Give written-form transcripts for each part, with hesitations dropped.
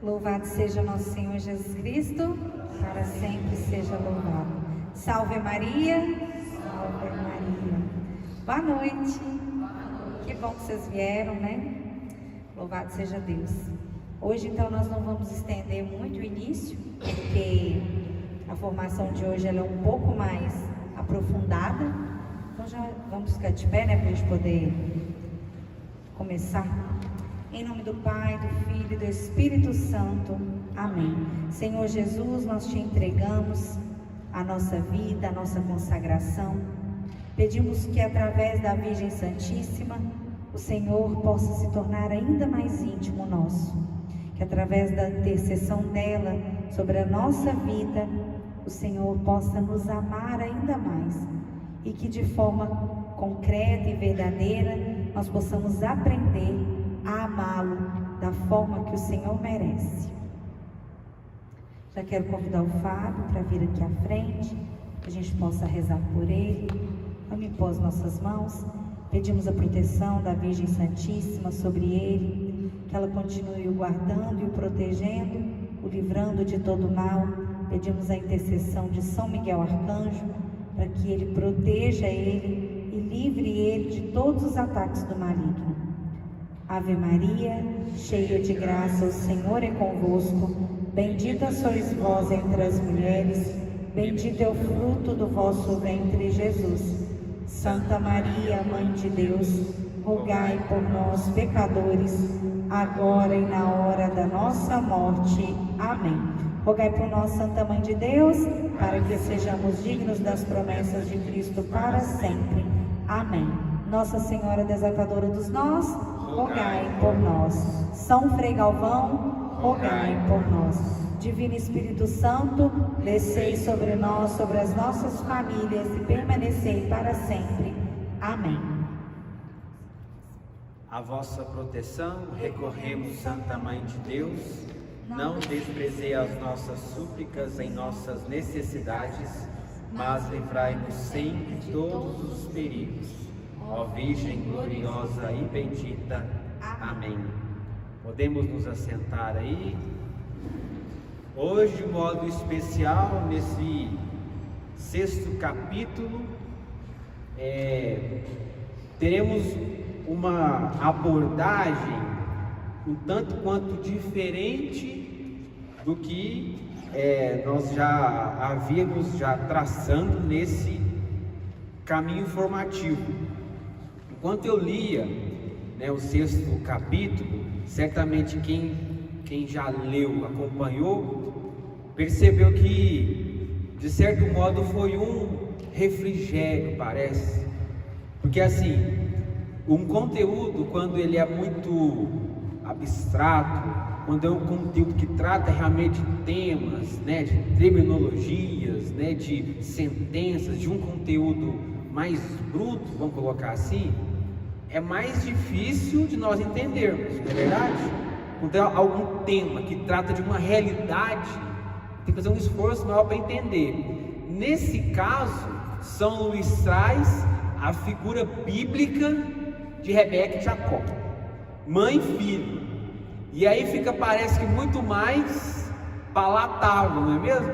Louvado seja nosso Senhor Jesus Cristo, para sempre seja louvado. Salve Maria, salve Maria. Boa noite. Que bom que vocês vieram, né? Louvado seja Deus. Hoje, então, nós não vamos estender muito o início, porque a formação de hoje ela é um pouco mais aprofundada. Então, já vamos ficar de pé, né, para a gente poder começar. Em nome do Pai, do Filho e do Espírito Santo. Amém. Senhor Jesus, nós te entregamos a nossa vida, a nossa consagração. Pedimos que através da Virgem Santíssima, o Senhor possa se tornar ainda mais íntimo nosso. Que através da intercessão dela sobre a nossa vida, o Senhor possa nos amar ainda mais. E que de forma concreta e verdadeira, nós possamos aprender a amá-lo da forma que o Senhor merece. Já quero convidar o Fábio para vir aqui à frente, que a gente possa rezar por ele. Vamos impor as nossas mãos, pedimos a proteção da Virgem Santíssima sobre ele, que ela continue o guardando e o protegendo, o livrando de todo mal. Pedimos a intercessão de São Miguel Arcanjo, para que ele proteja ele e livre ele de todos os ataques do maligno. Ave Maria, cheia de graça, o Senhor é convosco. Bendita sois vós entre as mulheres, bendito é o fruto do vosso ventre, Jesus. Santa Maria, Mãe de Deus, rogai por nós, pecadores, agora e na hora da nossa morte. Amém. Rogai por nós, Santa Mãe de Deus, para que sejamos dignos das promessas de Cristo para sempre. Amém. Nossa Senhora Desatadora dos Nós, rogai por nós. São Frei Galvão, rogai por nós. Divino Espírito Santo, descei sobre nós, sobre as nossas famílias e permanecei para sempre. Amém. A vossa proteção recorremos, Santa Mãe de Deus. Não desprezei as nossas súplicas em nossas necessidades, mas livrai-nos sempre de todos os perigos. Ó Virgem gloriosa e bendita. Amém. Podemos nos assentar aí. Hoje, de modo especial, nesse 6º capítulo, teremos uma abordagem um tanto quanto diferente do que nós já havíamos traçando nesse caminho formativo. Enquanto eu lia, o 6º capítulo, certamente quem já leu, acompanhou, percebeu que, de certo modo, foi um refrigério, parece. Porque assim, um conteúdo, quando ele é muito abstrato, quando é um conteúdo que trata realmente de temas, de terminologias, de sentenças, de um conteúdo mais bruto, vamos colocar assim, é mais difícil de nós entendermos, não é verdade? Quando é algum tema que trata de uma realidade, tem que fazer um esforço maior para entender. Nesse caso, São Luís traz a figura bíblica de Rebeca e Jacó, mãe e filho, e aí parece que muito mais palatável, não é mesmo?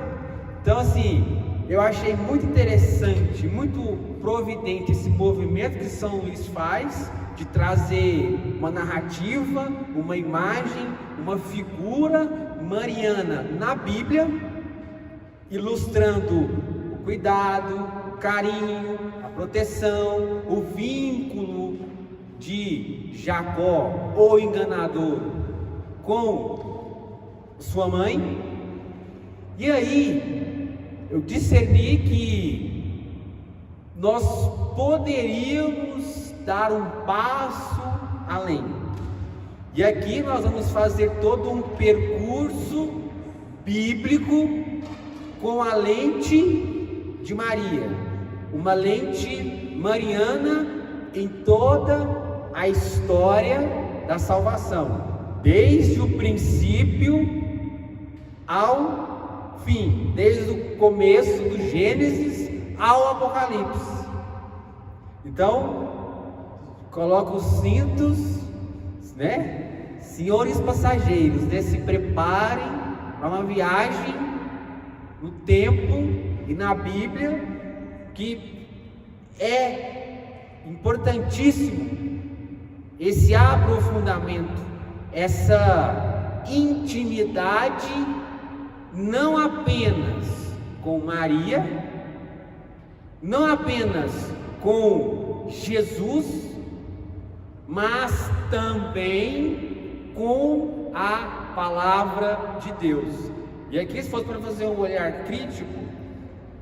Então assim, eu achei muito interessante, muito providente esse movimento que São Luís faz, de trazer uma narrativa, uma imagem, uma figura mariana na Bíblia, ilustrando o cuidado, o carinho, a proteção, o vínculo de Jacó, o enganador, com sua mãe. E aí eu discerni que nós poderíamos dar um passo além. E aqui nós vamos fazer todo um percurso bíblico com a lente de Maria, uma lente mariana em toda a história da salvação, desde o princípio ao fim, desde o começo do Gênesis ao Apocalipse. Então, coloca os cintos, Senhores passageiros, né, se preparem para uma viagem no tempo e na Bíblia, que é importantíssimo esse aprofundamento, essa intimidade, não apenas com Maria, não apenas com Jesus, mas também com a palavra de Deus. E aqui, se fosse para fazer um olhar crítico,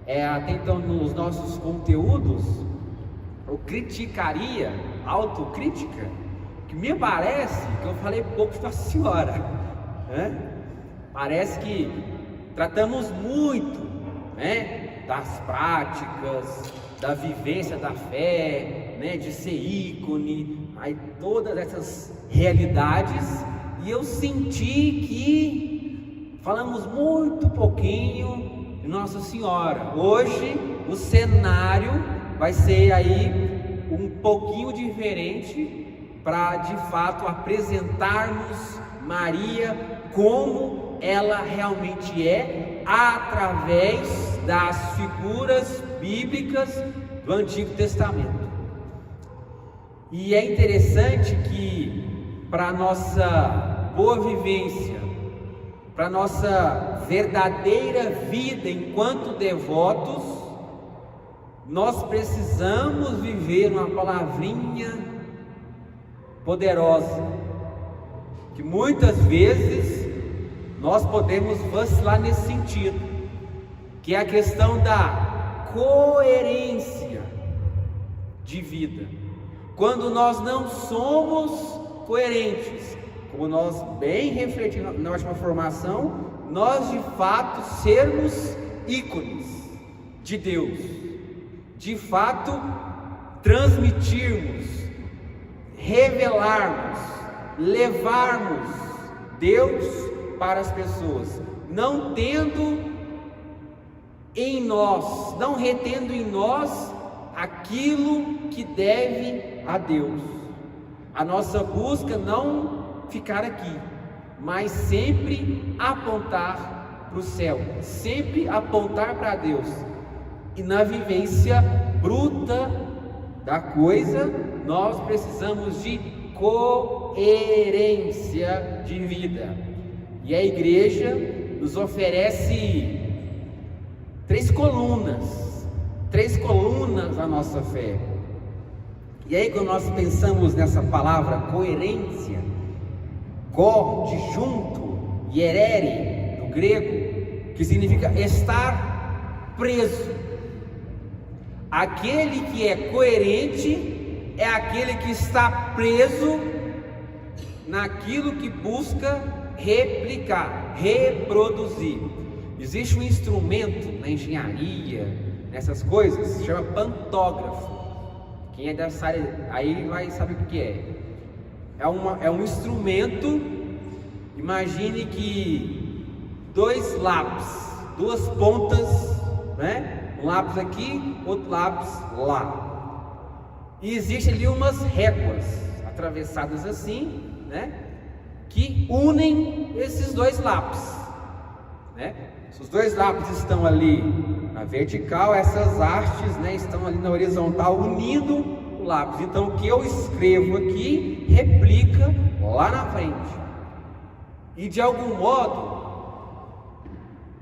até então nos nossos conteúdos, eu criticaria, autocrítica, que me parece que eu falei pouco para a senhora, né? Parece que tratamos muito, né, das práticas, da vivência da fé, né, de ser ícone, aí todas essas realidades, e eu senti que falamos muito pouquinho de Nossa Senhora. Hoje o cenário vai ser aí um pouquinho diferente, para de fato apresentarmos Maria como ela realmente é, através das figuras bíblicas do Antigo Testamento. E é interessante que, para nossa boa vivência, para nossa verdadeira vida enquanto devotos, nós precisamos viver uma palavrinha poderosa, que muitas vezes nós podemos vacilar nesse sentido, que é a questão da coerência de vida. Quando nós não somos coerentes, como nós bem refletimos na última formação, nós de fato sermos ícones de Deus, de fato transmitirmos, revelarmos, levarmos Deus para as pessoas, não tendo em nós, não retendo em nós aquilo que deve a Deus. A nossa busca não ficar aqui, mas sempre apontar para o céu, sempre apontar para Deus. E na vivência bruta da coisa, nós precisamos de coerência de vida. E a igreja nos oferece três colunas à nossa fé. E aí, quando nós pensamos nessa palavra coerência, co de junto e erere no grego, que significa estar preso. Aquele que é coerente é aquele que está preso naquilo que busca replicar, reproduzir. Existe um instrumento na engenharia, nessas coisas, se chama pantógrafo. Quem é dessa área aí vai saber o que é. É um instrumento. Imagine que dois lápis, duas pontas, né? Um lápis aqui, outro lápis lá. E existe ali umas réguas atravessadas assim, né? Que unem esses dois lápis, né? Se os dois lápis estão ali na vertical, essas hastes, né, estão ali na horizontal unindo o lápis. Então o que eu escrevo aqui replica lá na frente. E de algum modo,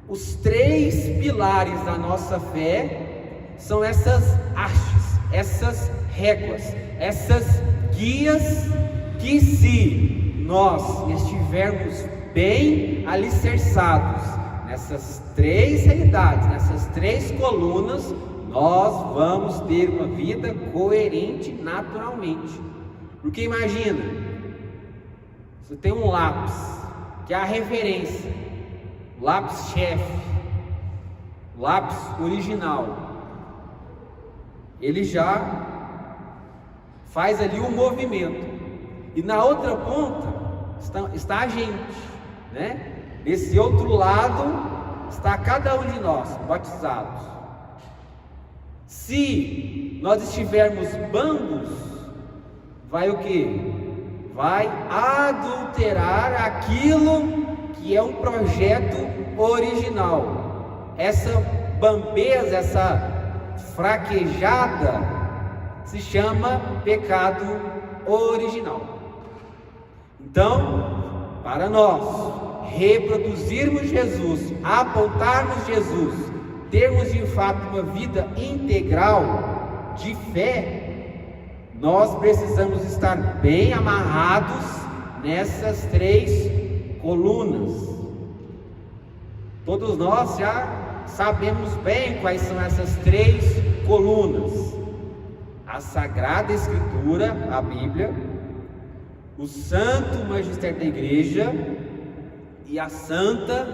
os três pilares da nossa fé são essas hastes, essas réguas, essas guias que, se nós estivermos bem alicerçados nessas três realidades, nessas três colunas, nós vamos ter uma vida coerente naturalmente. Porque imagina, você tem um lápis, que é a referência, o lápis-chefe, o lápis original, ele já faz ali um movimento, e na outra ponta está a gente, né? Desse outro lado está cada um de nós, batizados. Se nós estivermos bambos, vai o quê? vai adulterar aquilo que é um projeto original. Essa bambeza, essa fraquejada se chama pecado original. Então, para nós reproduzirmos Jesus, apontarmos Jesus, termos de fato uma vida integral de fé, nós precisamos estar bem amarrados nessas 3 colunas. Todos nós já sabemos bem quais são essas 3 colunas: a Sagrada Escritura, a Bíblia, o Santo Magistério da Igreja e a Santa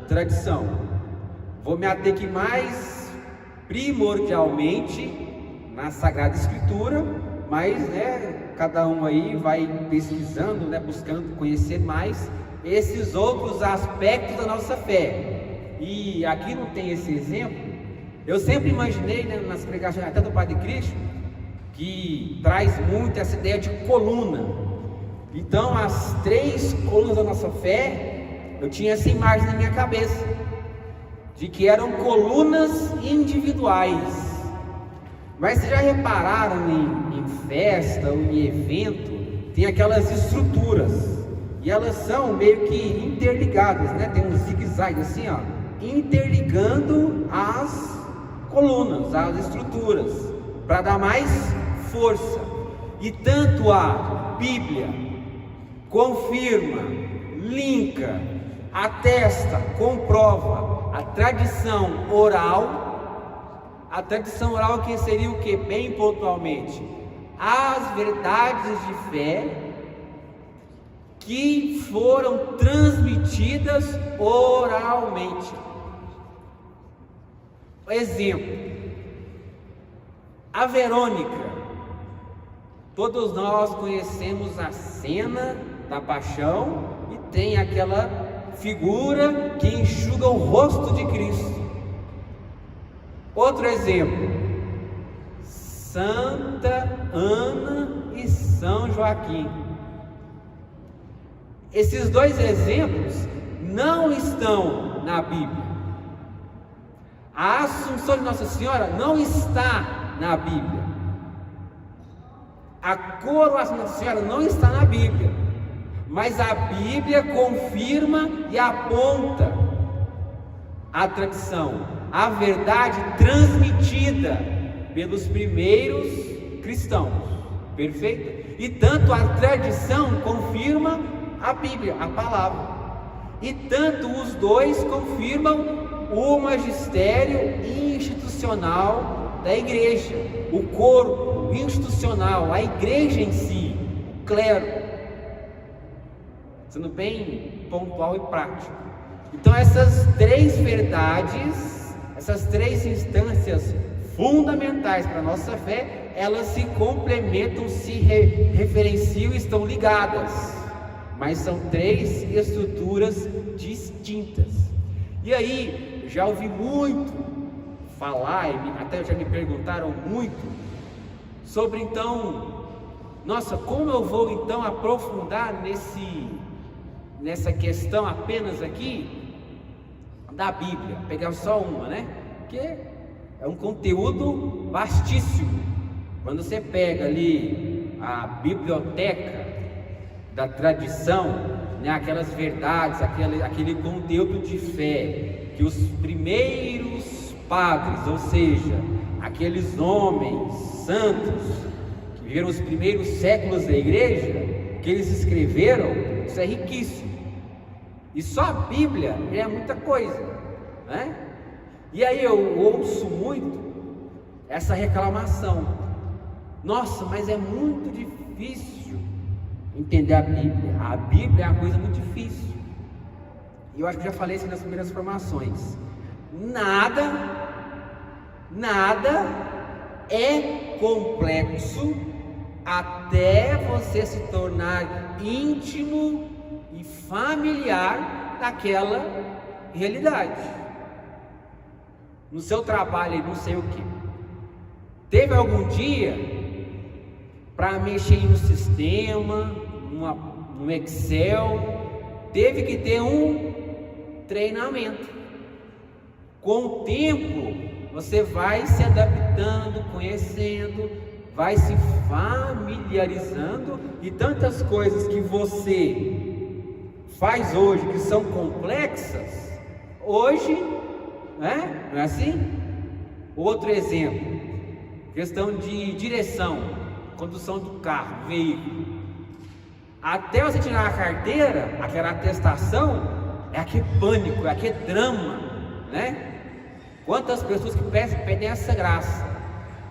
Tradição. Vou me ater aqui mais primordialmente na Sagrada Escritura, mas cada um aí vai pesquisando, buscando conhecer mais esses outros aspectos da nossa fé. E aqui não tem esse exemplo. Eu sempre imaginei, nas pregações até do Padre Cristo, que traz muito essa ideia de coluna. Então, as 3 colunas da nossa fé, eu tinha essa imagem na minha cabeça, de que eram colunas individuais. Mas vocês já repararam em festa ou em evento, tem aquelas estruturas, e elas são meio que interligadas, tem um zigue-zague assim, interligando as colunas, as estruturas, para dar mais força. E tanto a Bíblia confirma, linka, atesta, comprova a tradição oral. A tradição oral que seria o que? Bem pontualmente, as verdades de fé que foram transmitidas oralmente. Exemplo, a Verônica. Todos nós conhecemos a cena da paixão e tem aquela figura que enxuga o rosto de Cristo. Outro exemplo, Santa Ana e São Joaquim. Esses 2 exemplos não estão na Bíblia. A Assunção de Nossa Senhora não está na Bíblia. A coroação de Nossa Senhora não está na Bíblia. Mas a Bíblia confirma e aponta a tradição, a verdade transmitida pelos primeiros cristãos. Perfeito? E tanto a tradição confirma a Bíblia, a palavra, e tanto os 2 confirmam o magistério institucional da igreja, o corpo institucional, a igreja em si, o clero, sendo bem pontual e prático. Então essas 3 verdades, essas 3 instâncias fundamentais para a nossa fé, elas se complementam, se referenciam e estão ligadas, mas são 3 estruturas distintas. E aí, já ouvi muito falar, até já me perguntaram muito, sobre então, nossa, como eu vou então aprofundar nessa questão apenas aqui da Bíblia, pegar só uma, porque é um conteúdo vastíssimo. Quando você pega ali a biblioteca da tradição, aquelas verdades, aquele conteúdo de fé que os primeiros padres, ou seja, aqueles homens santos que viveram os primeiros séculos da igreja, que eles escreveram, isso é riquíssimo. E só a Bíblia é muita coisa, E aí eu ouço muito essa reclamação: nossa, mas é muito difícil entender a Bíblia. A Bíblia é uma coisa muito difícil. E eu acho que já falei isso nas primeiras formações. Nada é complexo até você se tornar íntimo e familiar daquela realidade. No seu trabalho, não sei o que, teve algum dia para mexer no sistema, no Excel, teve que ter um treinamento. Com o tempo, você vai se adaptando, conhecendo, vai se familiarizando, e tantas coisas que você faz hoje que são complexas, hoje, né? Não é assim? Outro exemplo, questão de direção, condução do carro, veículo. Até você tirar a carteira, aquela atestação, é aquele pânico, é aquele drama, né? Quantas pessoas que pedem essa graça.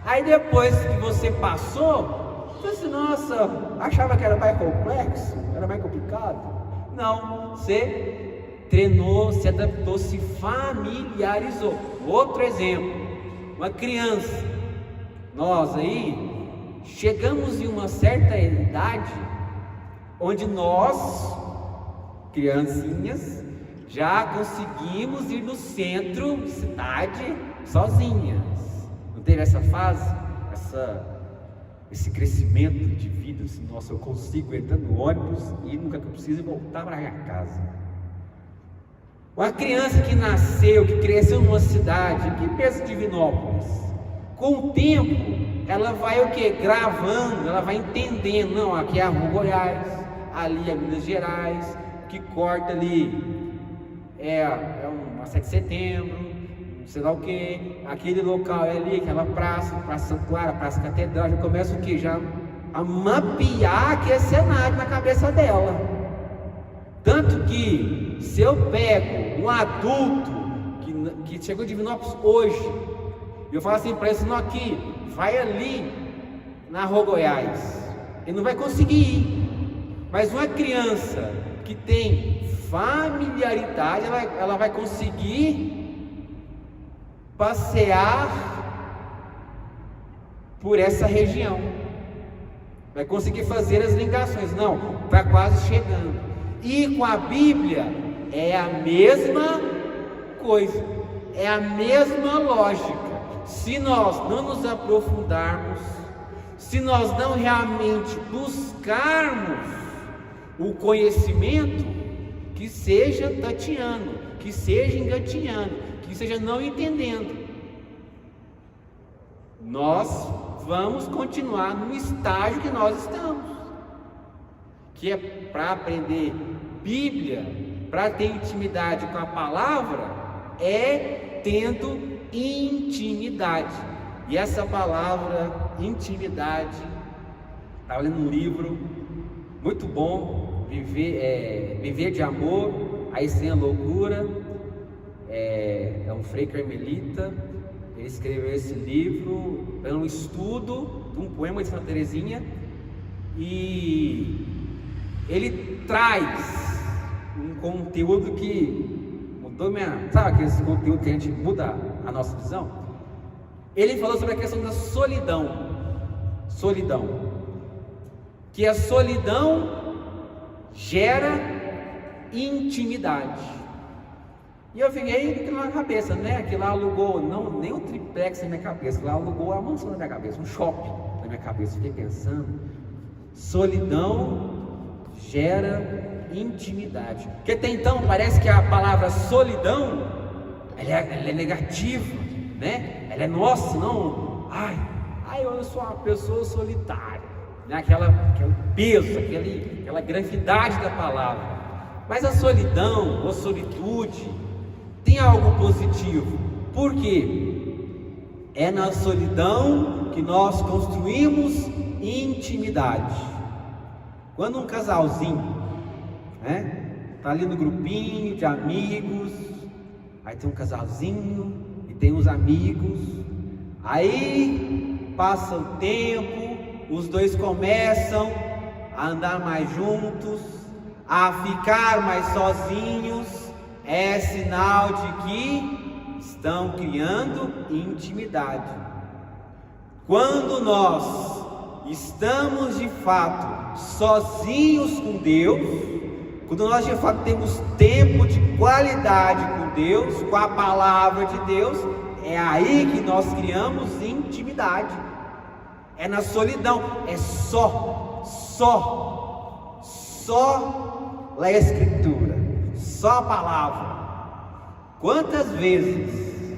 Aí depois que você passou, você disse, nossa, achava que era mais complexo, era mais complicado. Não, você treinou, se adaptou, se familiarizou. Outro exemplo, uma criança. Nós aí chegamos em uma certa idade onde nós, criancinhas, já conseguimos ir no centro, cidade, sozinhas. Não teve essa fase, esse crescimento de vida, assim, nossa, eu consigo entrar no ônibus e nunca que eu preciso voltar para minha casa. Uma criança que nasceu, que cresceu numa cidade, que pensa em Divinópolis, com o tempo, ela vai o quê? Gravando, ela vai entendendo, não, aqui é a Rua Goiás, ali é Minas Gerais, que corta ali é uma 7 de setembro, sei lá o que, aquele local é ali, aquela praça Santa Clara, Praça Catedral, já começa o que? Já a mapear aquele cenário na cabeça dela. Tanto que, se eu pego um adulto que chegou de Divinópolis hoje, e eu falo assim para ele, não, aqui, vai ali na Rua Goiás, ele não vai conseguir ir. Mas uma criança que tem familiaridade, ela vai conseguir passear por essa região, vai conseguir fazer as ligações. Não, está quase chegando. E com a Bíblia é a mesma coisa, é a mesma lógica. Se nós não nos aprofundarmos, se nós não realmente buscarmos o conhecimento, que seja tateando, que seja engatinhando, que seja não entendendo, nós vamos continuar no estágio que nós estamos, que é para aprender Bíblia, para ter intimidade com a palavra, é tendo intimidade. E essa palavra intimidade, estava lendo um livro muito bom, Viver de Amor, a Estranha Loucura, é um frei carmelita. Ele escreveu esse livro, é um estudo de um poema de Santa Teresinha, e ele traz um conteúdo que mudou sabe aquele conteúdo que a gente muda a nossa visão? Ele falou sobre a questão da solidão, que a solidão gera intimidade. E eu fiquei na cabeça, né? Que lá alugou, não, nem um triplex na minha cabeça, lá alugou a mansão na minha cabeça, um shopping na minha cabeça. Fiquei pensando, solidão gera intimidade. Porque até então parece que a palavra solidão, ela é negativa, né? Ela é nossa, não, eu sou uma pessoa solitária, né? Aquele peso, aquela gravidade da palavra. Mas a solidão ou solitude tem algo positivo. Por quê? É na solidão que nós construímos intimidade. Quando um casalzinho, né, tá ali no grupinho de amigos, aí tem um casalzinho e tem uns amigos, aí passa o tempo, os dois começam a andar mais juntos, a ficar mais sozinhos, é sinal de que estão criando intimidade. Quando nós estamos de fato sozinhos com Deus, quando nós de fato temos tempo de qualidade com Deus, com a palavra de Deus, é aí que nós criamos intimidade. É na solidão, é só só ler a Escritura, só a palavra. Quantas vezes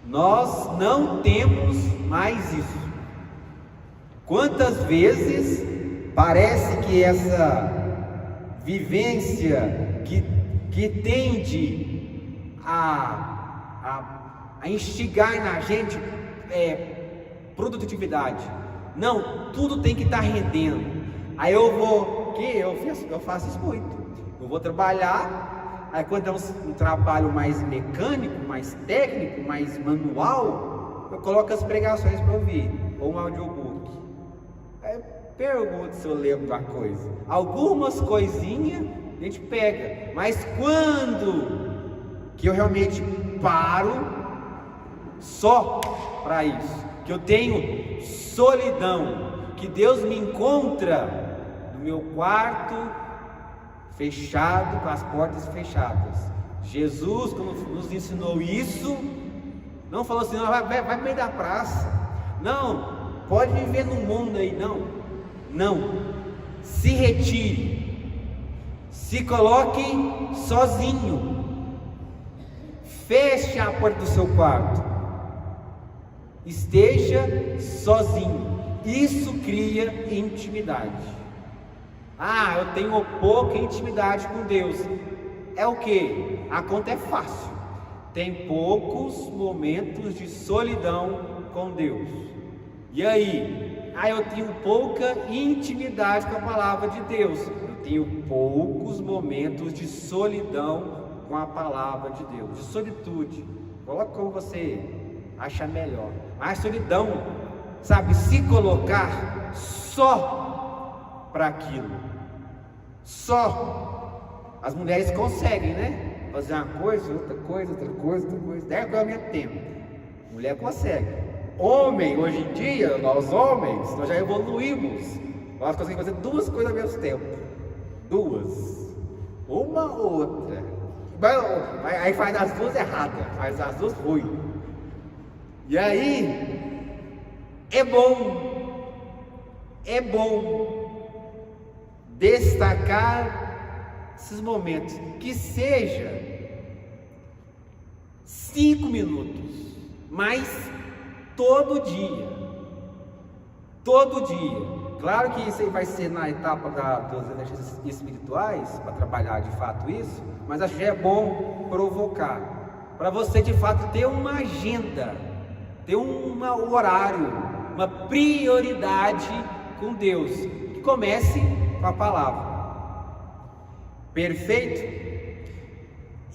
nós não temos mais isso? Quantas vezes parece que essa vivência que tende a instigar na gente produtividade. Não, tudo tem que estar rendendo. Aí eu faço isso muito. Eu vou trabalhar, aí quando é um trabalho mais mecânico, mais técnico, mais manual, eu coloco as pregações para ouvir, ou um audiobook. Aí eu pergunto se eu lembro da coisa. Algumas coisinhas a gente pega, mas quando que eu realmente paro só para isso, que eu tenho solidão, que Deus me encontra no meu quarto fechado, com as portas fechadas. Jesus, quando nos ensinou isso, não falou assim, não, vai no meio da praça, não, pode viver no mundo aí, não, se retire, se coloque sozinho, feche a porta do seu quarto, esteja sozinho. Isso cria intimidade. Eu tenho pouca intimidade com Deus. É o que? A conta é fácil. Tem poucos momentos de solidão com Deus. E aí? Eu tenho pouca intimidade com a palavra de Deus. Eu tenho poucos momentos de solidão com a palavra de Deus, de solitude. Coloca como você acha melhor. Mas solidão, sabe, se colocar só para aquilo. Só. As mulheres conseguem, né? Fazer uma coisa, outra coisa. 10 ao mesmo tempo. Mulher consegue. Homem, hoje em dia, nós homens, nós já evoluímos. Nós conseguimos fazer 2 coisas ao mesmo tempo. 2. Uma ou outra. Aí faz as 2 erradas, faz as 2 ruins. E aí, é bom destacar esses momentos, que seja 5 minutos, mas todo dia, claro que isso aí vai ser na etapa dos exercícios espirituais, para trabalhar de fato isso, mas acho que é bom provocar, para você de fato ter uma agenda, ter um horário, uma prioridade com Deus, que comece com a palavra. Perfeito?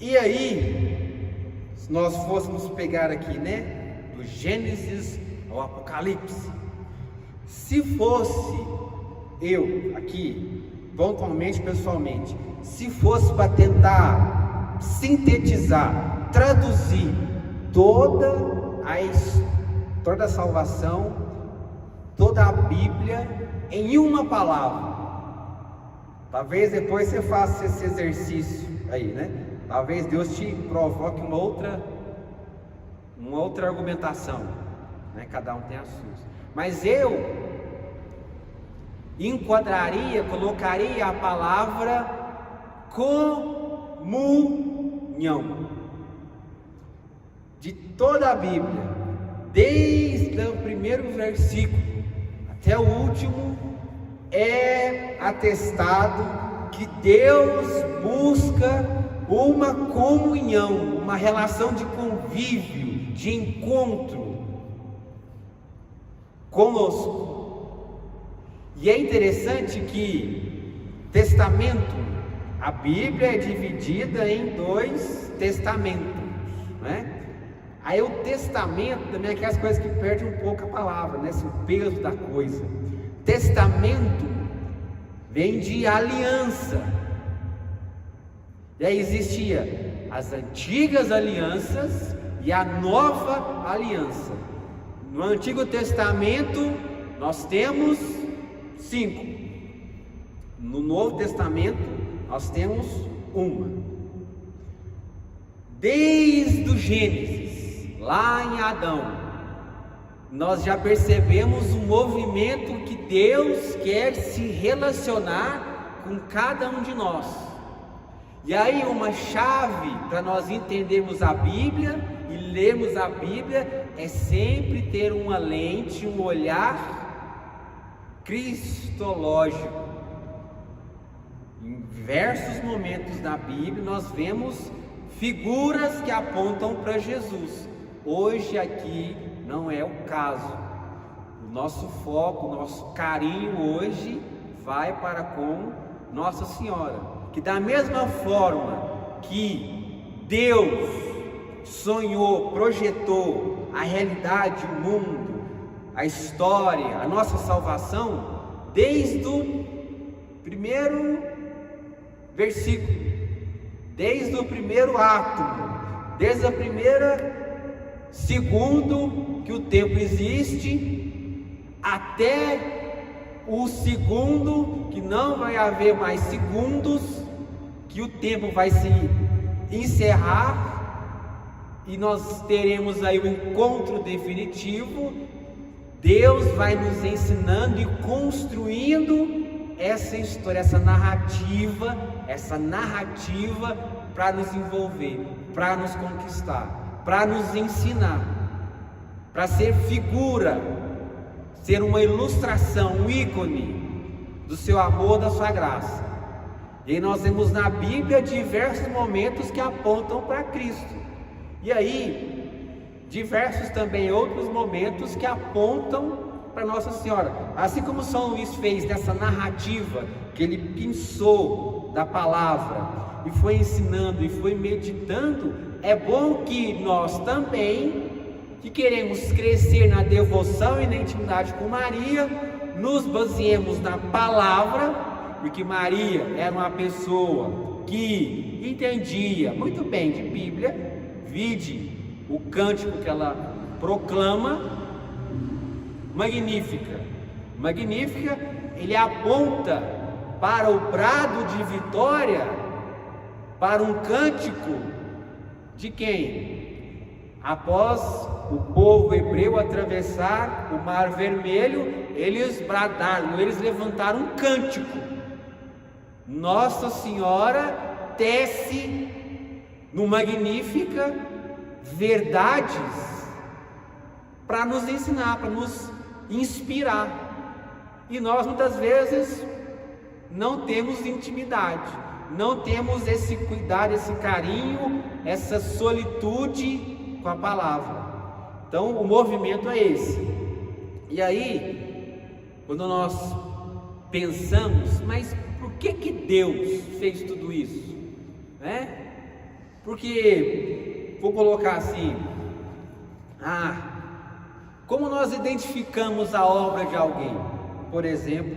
E aí, se nós fôssemos pegar aqui, né, do Gênesis ao Apocalipse, se fosse eu aqui, pontualmente, pessoalmente, se fosse para tentar sintetizar, traduzir toda a salvação, toda a Bíblia em uma palavra, talvez depois você faça esse exercício aí, né? Talvez Deus te provoque uma outra argumentação, né? Cada um tem as suas. Mas eu colocaria a palavra comunhão. De toda a Bíblia, desde o primeiro versículo até o último, é atestado que Deus busca uma comunhão, uma relação de convívio, de encontro conosco. E é interessante que a Bíblia é dividida em 2 testamentos, né? Aí o testamento também é aquelas coisas que perdem um pouco a palavra, né? O peso da coisa. Testamento vem de aliança. E aí existia as antigas alianças e a nova aliança. No Antigo Testamento nós temos 5. No Novo Testamento nós temos 1. Desde o Gênesis, lá em Adão, nós já percebemos o movimento que Deus quer se relacionar com cada um de nós. E aí uma chave para nós entendermos a Bíblia e lermos a Bíblia é sempre ter uma lente, um olhar cristológico. Em diversos momentos da Bíblia nós vemos figuras que apontam para Jesus. Hoje aqui não é o caso. O nosso foco, o nosso carinho hoje vai para com Nossa Senhora. Que da mesma forma que Deus sonhou, projetou a realidade, o mundo, a história, a nossa salvação, desde o primeiro versículo, desde o primeiro átomo, desde a primeira segundo que o tempo existe, até o segundo que não vai haver mais segundos, que o tempo vai se encerrar e nós teremos aí o encontro definitivo. Deus vai nos ensinando e construindo essa história, essa narrativa para nos envolver, para nos conquistar, para nos ensinar, para ser figura, ser uma ilustração, um ícone do seu amor, da sua graça. E aí nós vemos na Bíblia diversos momentos que apontam para Cristo. E aí, diversos também outros momentos que apontam para Nossa Senhora. Assim como São Luís fez nessa narrativa, que ele pensou da palavra, e foi ensinando, e foi meditando, é bom que nós também, que queremos crescer na devoção e na intimidade com Maria, nos baseemos na palavra, porque Maria era uma pessoa que entendia muito bem de Bíblia. Vide o cântico que ela proclama, Magnífica. Magnífica, ele aponta para o brado de vitória, para um cântico de quem? Após o povo hebreu atravessar o Mar Vermelho, eles bradaram, eles levantaram um cântico. Nossa Senhora tece no Magnífica verdades para nos ensinar, para nos inspirar. E nós muitas vezes não temos intimidade, não temos esse cuidado, esse carinho, essa solitude com a palavra. Então o movimento é esse. E aí, quando nós pensamos, mas por que Deus fez tudo isso? Porque, vou colocar assim, como nós identificamos a obra de alguém? Por exemplo,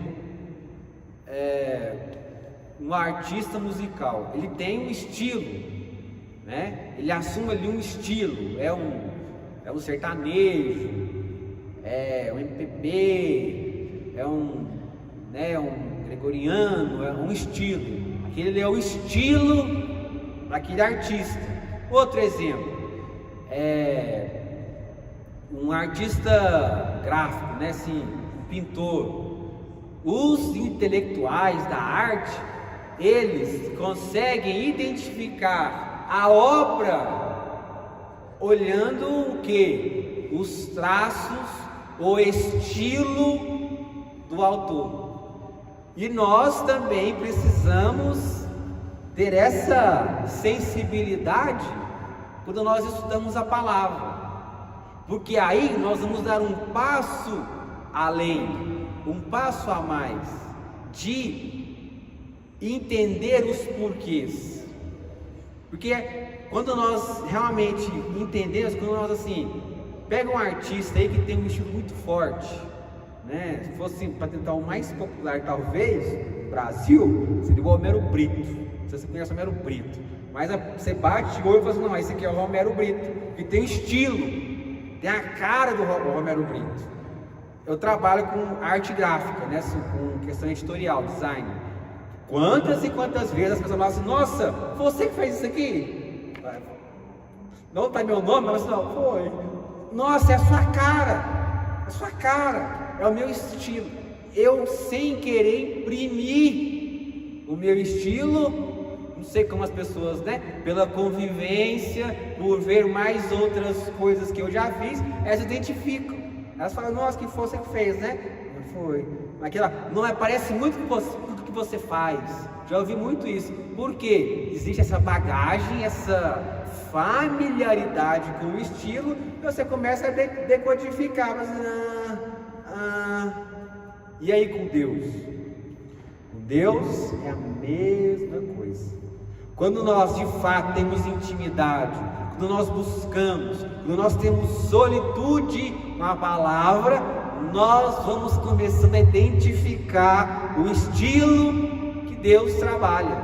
um artista musical, ele tem um estilo, ele assume ali um estilo, é um sertanejo, é um MPB, é um gregoriano, é um estilo. Aquele é o estilo daquele artista. Outro exemplo, um artista gráfico, assim, pintor. Os intelectuais da arte, eles conseguem identificar a obra olhando o que? Os traços, o estilo do autor. E nós também precisamos ter essa sensibilidade quando nós estudamos a palavra, porque aí nós vamos dar um passo além, um passo a mais, de entender os porquês. Porque quando nós realmente entendemos, quando nós assim, pega um artista aí que tem um estilo muito forte, se fosse para tentar o mais popular talvez no Brasil, seria o Romero Brito. Não sei se você conhece o Romero Brito, mas você bate o olho e fala assim, não, esse aqui é o Romero Brito, que tem estilo, tem a cara do Romero Brito. Eu trabalho com arte gráfica, assim, com questão editorial, design. Quantas e quantas vezes as pessoas falam assim, nossa, você que fez isso aqui? Não está meu nome, mas não, foi. Nossa, é a sua cara. a sua cara, é o meu estilo. Eu, sem querer, imprimi o meu estilo, não sei como as pessoas, né? Pela convivência, por ver mais outras coisas que eu já fiz, elas identificam. Elas falam, nossa, que foi você que fez, né? Não foi. Aquela, não é, parece muito com o que você faz. Já ouvi muito isso. Por quê? Existe essa bagagem, essa familiaridade com o estilo, e você começa a decodificar, mas e aí com Deus? Com Deus é a mesma coisa. Quando nós de fato temos intimidade, quando nós buscamos, quando nós temos solitude com a palavra, nós vamos começando a identificar o estilo que Deus trabalha.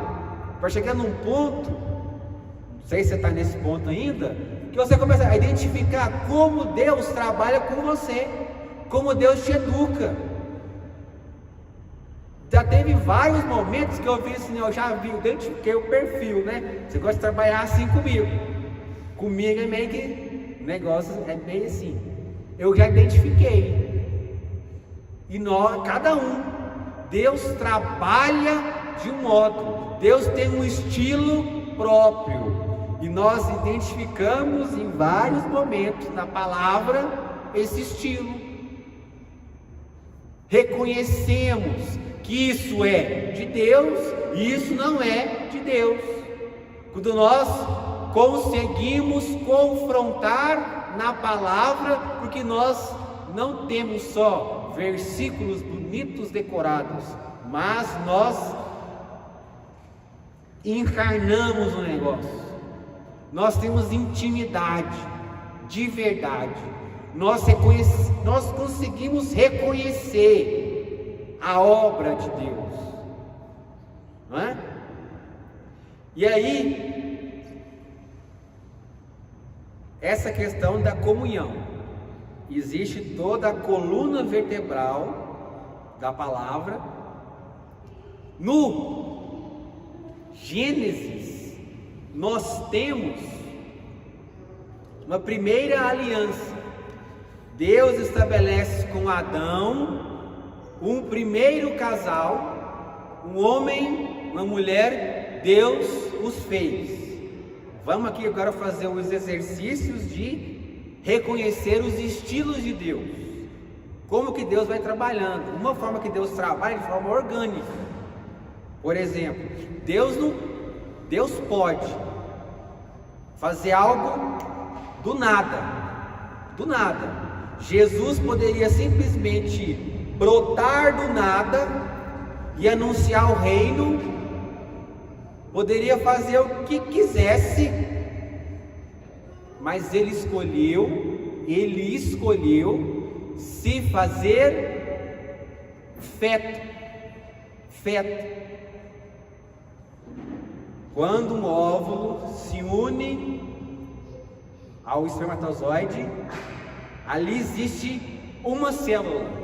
Para chegar num ponto, não sei se você está nesse ponto ainda, que você começa a identificar como Deus trabalha com você, como Deus te educa. Já teve vários momentos que eu vi assim, eu já vi, eu identifiquei o perfil, né? Você gosta de trabalhar assim comigo. Comigo é meio que, o negócio é bem assim. Eu já identifiquei. E nós, cada um, Deus trabalha de um modo, Deus tem um estilo próprio. E nós identificamos em vários momentos na palavra esse estilo. Reconhecemos que isso é de Deus e isso não é de Deus. Quando nós conseguimos confrontar na palavra, porque nós não temos só versículos bonitos decorados, mas nós encarnamos o negócio. Nós temos intimidade de verdade. Nós conseguimos reconhecer a obra de Deus, não é? E aí, essa questão da comunhão, existe toda a coluna vertebral da palavra. No Gênesis, nós temos uma primeira aliança. Deus estabelece com Adão um primeiro casal, um homem, uma mulher, Deus os fez. Vamos aqui agora fazer os exercícios de reconhecer os estilos de Deus. Como que Deus vai trabalhando? Uma forma que Deus trabalha de forma orgânica. Por exemplo, Deus pode fazer algo do nada. Do nada. Jesus poderia simplesmente brotar do nada e anunciar o reino, poderia fazer o que quisesse, mas ele escolheu se fazer feto. Quando um óvulo se une ao espermatozoide, ali existe uma célula.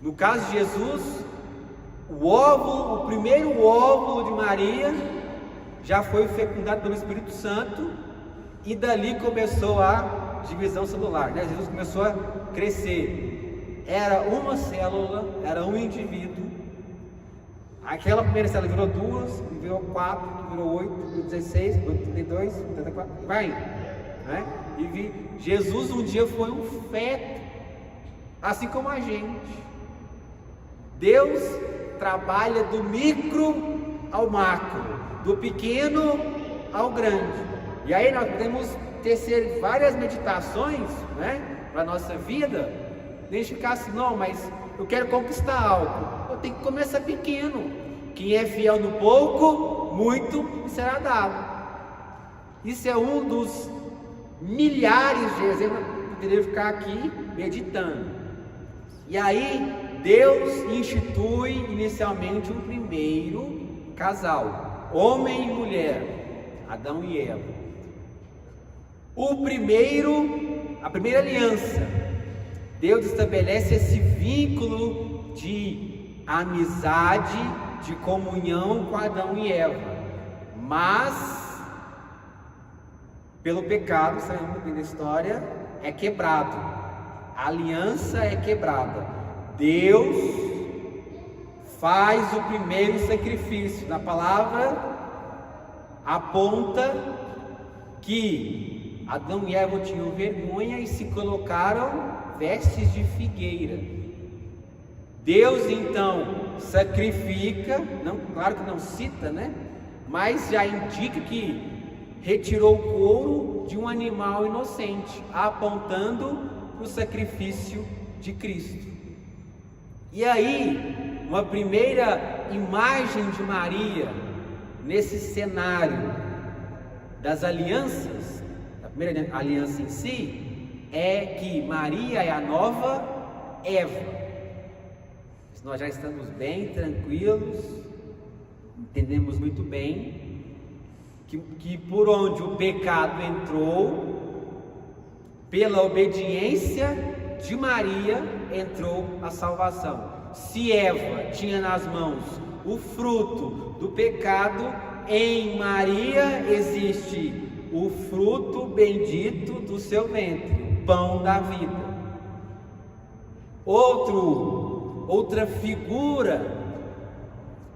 No caso de Jesus, o primeiro óvulo de Maria já foi fecundado pelo Espírito Santo, e dali começou a divisão celular, né? Jesus começou a crescer. Era uma célula, era um indivíduo. Aquela primeira célula virou 2, virou 4, virou 8, virou 16, virou 32, 34, vai, né? E Jesus um dia foi um feto, assim como a gente. Deus trabalha do micro ao macro, do pequeno ao grande. E aí nós podemos tecer várias meditações, né, para a nossa vida. Deixa assim, não, mas eu quero conquistar algo. Eu tenho que começar pequeno. Quem é fiel no pouco, muito será dado. Isso é um dos milhares de exemplos que eu poderia ficar aqui meditando. E aí Deus institui inicialmente um primeiro casal, homem e mulher, Adão e Eva. A primeira aliança, Deus estabelece esse vínculo de amizade, de comunhão com Adão e Eva, mas pelo pecado, sabemos bem da história, é quebrado. a aliança é quebrada. Deus faz o primeiro sacrifício. Na palavra aponta que Adão e Eva tinham vergonha e se colocaram vestes de figueira. Deus então sacrifica, não, claro que não cita, né? Mas já indica que retirou o couro de um animal inocente, apontando para o sacrifício de Cristo. E aí, uma primeira imagem de Maria nesse cenário das alianças, a primeira aliança em si, é que Maria é a nova Eva. Nós já estamos bem tranquilos, entendemos muito bem que por onde o pecado entrou, pela obediência de Maria entrou a salvação. Se Eva tinha nas mãos o fruto do pecado, em Maria existe o fruto bendito do seu ventre, o pão da vida. Outra figura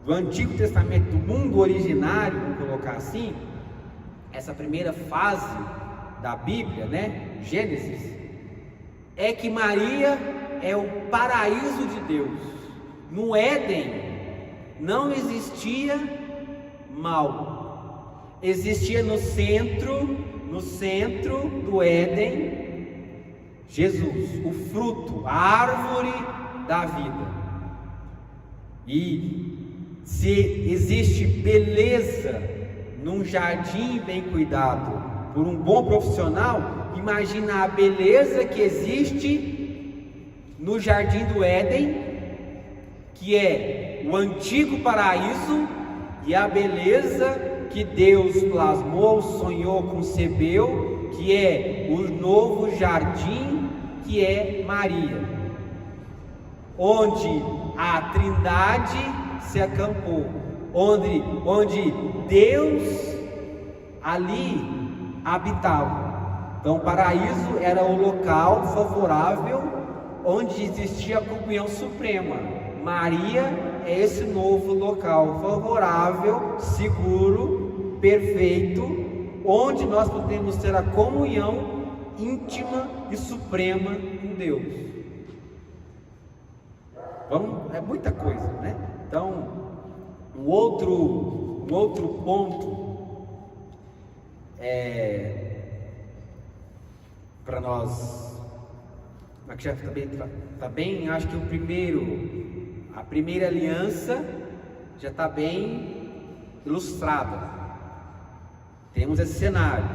do Antigo Testamento, do mundo originário, vamos colocar assim, essa primeira fase da Bíblia, né, Gênesis, é que Maria é o paraíso de Deus. No Éden não existia mal, existia no centro do Éden Jesus, o fruto, a árvore da vida. E se existe beleza num jardim bem cuidado por um bom profissional, imagina a beleza que existe no jardim do Éden, que é o antigo paraíso, e a beleza que Deus plasmou, sonhou, concebeu, que é o novo jardim, que é Maria, onde a Trindade se acampou, onde Deus ali habitava. Então o paraíso era o local favorável onde existia a comunhão suprema. Maria é esse novo local favorável, seguro, perfeito, onde nós podemos ter a comunhão íntima e suprema com Deus. É muita coisa, né? Então, um outro ponto para nós, aqui já está bem, acho que a primeira aliança já está bem ilustrada. Temos esse cenário: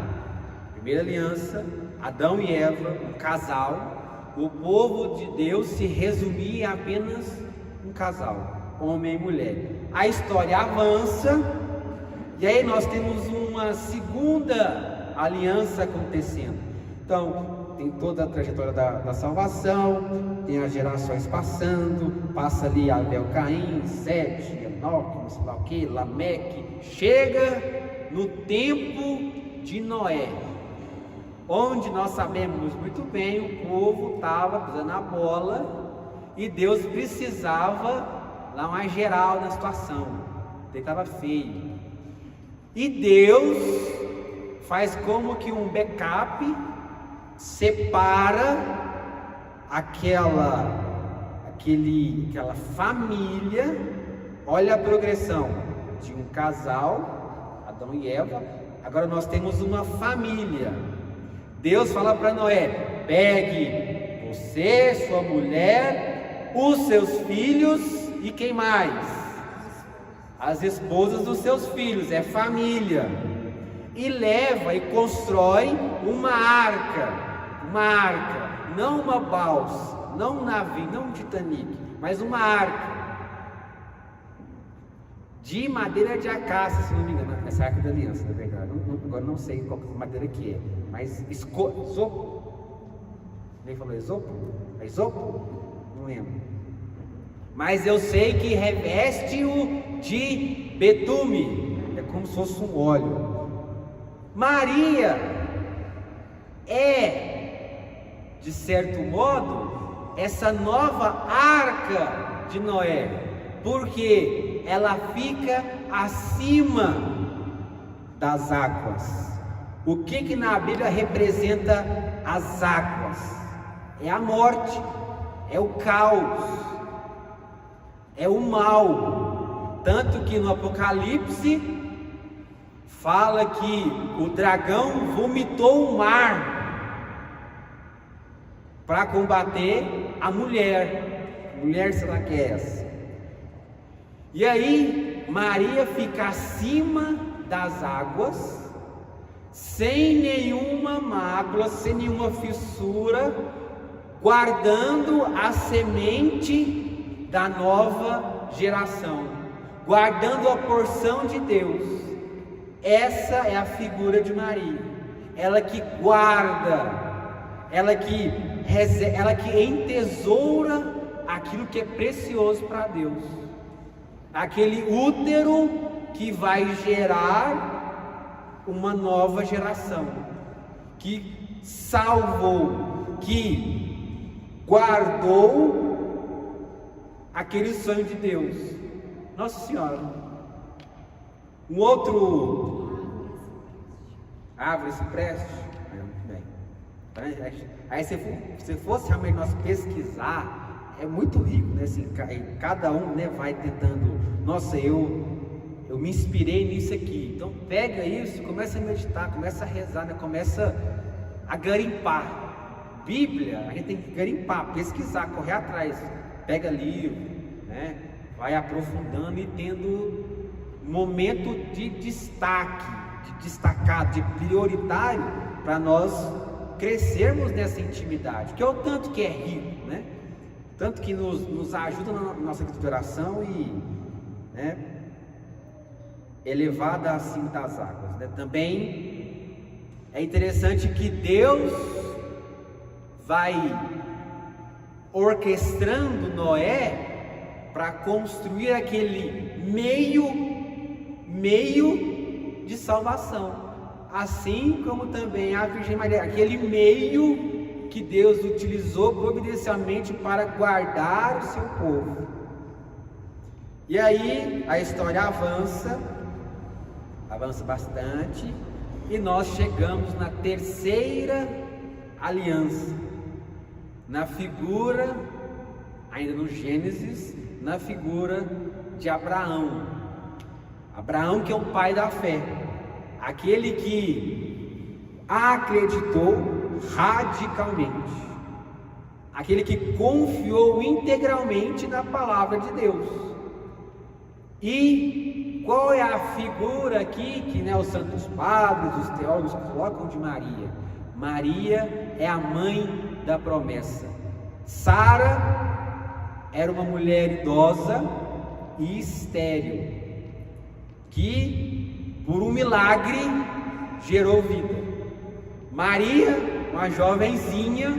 primeira aliança, Adão e Eva, um casal. O povo de Deus se resumia a apenas um casal, homem e mulher. A história avança e aí nós temos uma segunda aliança acontecendo. Então, tem toda a trajetória da salvação, tem as gerações passando, passa ali Abel, Caim, Sete, Enoque, não sei lá o que, Lameque, chega no tempo de Noé, onde nós sabemos muito bem, o povo estava pisando a bola e Deus precisava dar uma geral na situação, ele estava feio, e Deus faz como que um backup, separa aquela família. Olha a progressão de um casal, Adão e Eva. Agora nós temos uma família. Deus fala para Noé: pegue você, sua mulher, os seus filhos e quem mais? As esposas dos seus filhos, é família. E leva e constrói uma arca, não uma balsa, não um navio, não um Titanic, mas uma arca de madeira de acácia, se não me engano. Essa arca da aliança, na verdade, agora não sei qual madeira que é, mas isopo? Nem falou isopo? É isopo? Não lembro. Mas eu sei que reveste-o de betume, é como se fosse um óleo. Maria é de certo modo, essa nova arca de Noé, porque ela fica acima das águas. O que na Bíblia representa as águas? É a morte, é o caos, é o mal. Tanto que no Apocalipse fala que o dragão vomitou o mar para combater a mulher. Mulher, será que é essa? E aí Maria fica acima das águas, sem nenhuma mácula, sem nenhuma fissura, guardando a semente da nova geração, guardando a porção de Deus. Essa é a figura de Maria, ela que guarda, ela que entesoura aquilo que é precioso para Deus, aquele útero que vai gerar uma nova geração, que salvou, que guardou aquele sonho de Deus. Nossa Senhora. Um outro árvore cipreste. Muito bem. Aí se fosse realmente nós pesquisar, é muito rico, né? Assim, cada um, né, vai tentando. Nossa, eu me inspirei nisso aqui. Então pega isso, começa a meditar, começa a rezar, né? Começa a garimpar. Bíblia, a gente tem que garimpar, pesquisar, correr atrás. Pega livro, né? Vai aprofundando e tendo momento de destaque, de destacado, de prioritário, para nós crescermos nessa intimidade, que é o tanto que é rico, né? Tanto que nos ajuda na nossa vida de oração e, né, elevada acima das águas, né? Também é interessante que Deus vai orquestrando Noé para construir aquele meio de salvação, assim como também a Virgem Maria, aquele meio que Deus utilizou providencialmente para guardar o seu povo. E aí a história avança bastante, e nós chegamos na terceira aliança, na figura, ainda no Gênesis, na figura de Abraão, que é o pai da fé, aquele que acreditou radicalmente, aquele que confiou integralmente na palavra de Deus. E qual é a figura aqui que, né, os santos padres, os teólogos colocam de Maria? Maria é a mãe da promessa. Sara era uma mulher idosa e estéril, que por um milagre gerou vida. Maria, uma jovenzinha,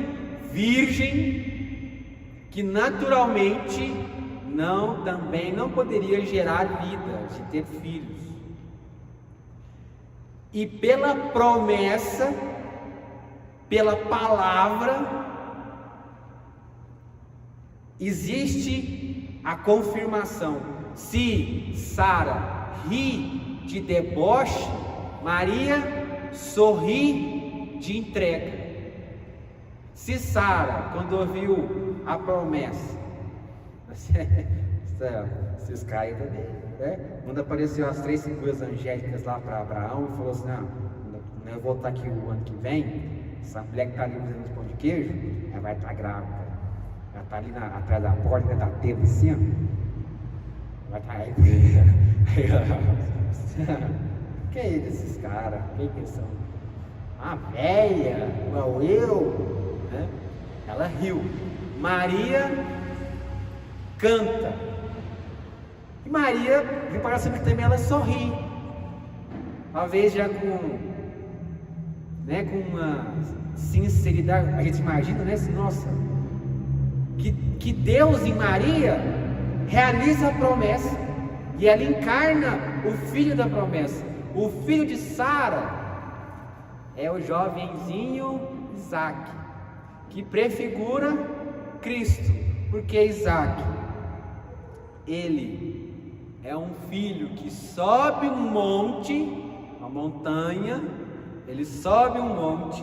virgem, que naturalmente também não poderia gerar vida, de ter filhos. E pela promessa, pela palavra, existe a confirmação. Se Sara ri de deboche, Maria sorri de entrega. Se Sara, quando ouviu a promessa, vocês caem também, né? Quando apareceu as 3 figuras angélicas lá para Abraão, e falou assim: não, eu vou estar aqui o ano que vem, essa mulher que está ali fazendo pão de queijo, ela vai estar grávida, ela está ali atrás da porta, vai dar tempo assim, ó. Vai estar aí. Quem é esses caras? Quem que são? A velha, igual eu, né? Ela riu. Maria canta. E Maria, me parece que também ela sorri. Talvez já com uma sinceridade. A gente imagina, né? Nossa, que Deus em Maria realiza a promessa, e ela encarna o filho da promessa. O filho de Sara é o jovenzinho Isaac, que prefigura Cristo, porque Isaac, ele é um filho que sobe um monte, uma montanha, ele sobe um monte,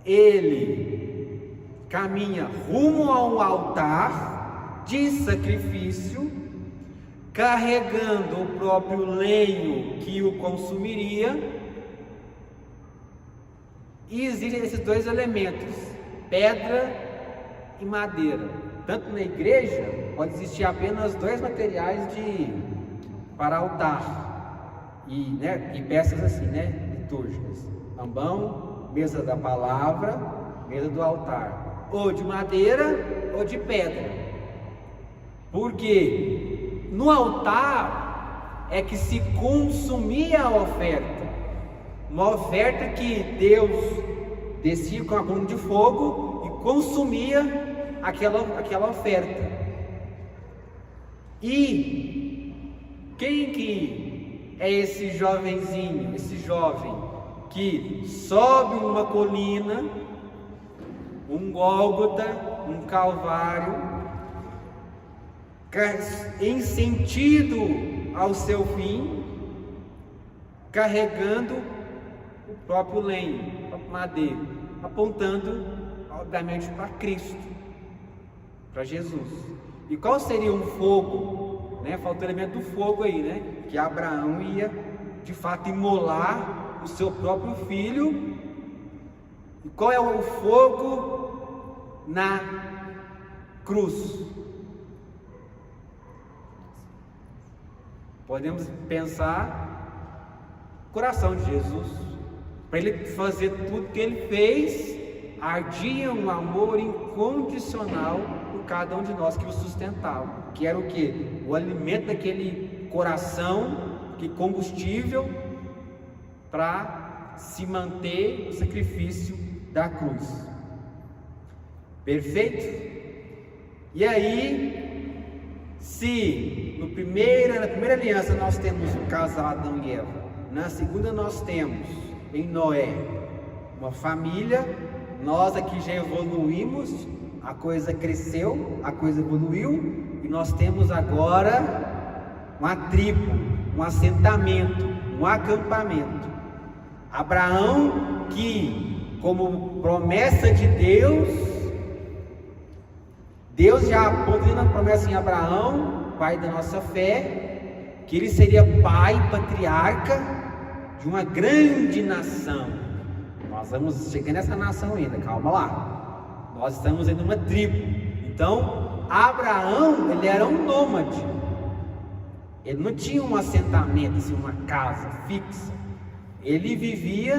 ele caminha rumo ao altar de sacrifício, carregando o próprio lenho que o consumiria. E existem esses dois elementos, pedra e madeira. Tanto na igreja pode existir apenas dois materiais para altar e peças assim, litúrgicas: ambão, mesa da palavra, mesa do altar, ou de madeira ou de pedra. Porque no altar é que se consumia a oferta, uma oferta que Deus descia com a coluna de fogo e consumia aquela oferta. E quem que é esse jovenzinho, esse jovem que sobe uma colina, um Gólgota, um Calvário, em sentido ao seu fim, carregando o próprio lenho, a própria madeira, apontando obviamente para Cristo, para Jesus. E qual seria um fogo? Falta o elemento do fogo aí, que Abraão ia de fato imolar o seu próprio filho. E qual é o fogo na cruz? Podemos pensar o coração de Jesus. Para ele fazer tudo que ele fez, ardia um amor incondicional por cada um de nós que o sustentava. Que era o quê? O alimento daquele coração, que combustível para se manter o sacrifício da cruz. Perfeito? E aí, se na primeira aliança nós temos o casal Adão e Eva, na segunda nós temos em Noé uma família, nós aqui já evoluímos, a coisa cresceu, a coisa evoluiu, e nós temos agora uma tribo, um assentamento, um acampamento. Abraão, que como promessa de Deus já apontou na promessa em Abraão, pai da nossa fé, que ele seria pai, patriarca de uma grande nação. Nós vamos chegar nessa nação ainda, calma lá. Nós estamos em uma tribo. Então, Abraão, ele era um nômade. Ele não tinha um assentamento, assim, uma casa fixa. Ele vivia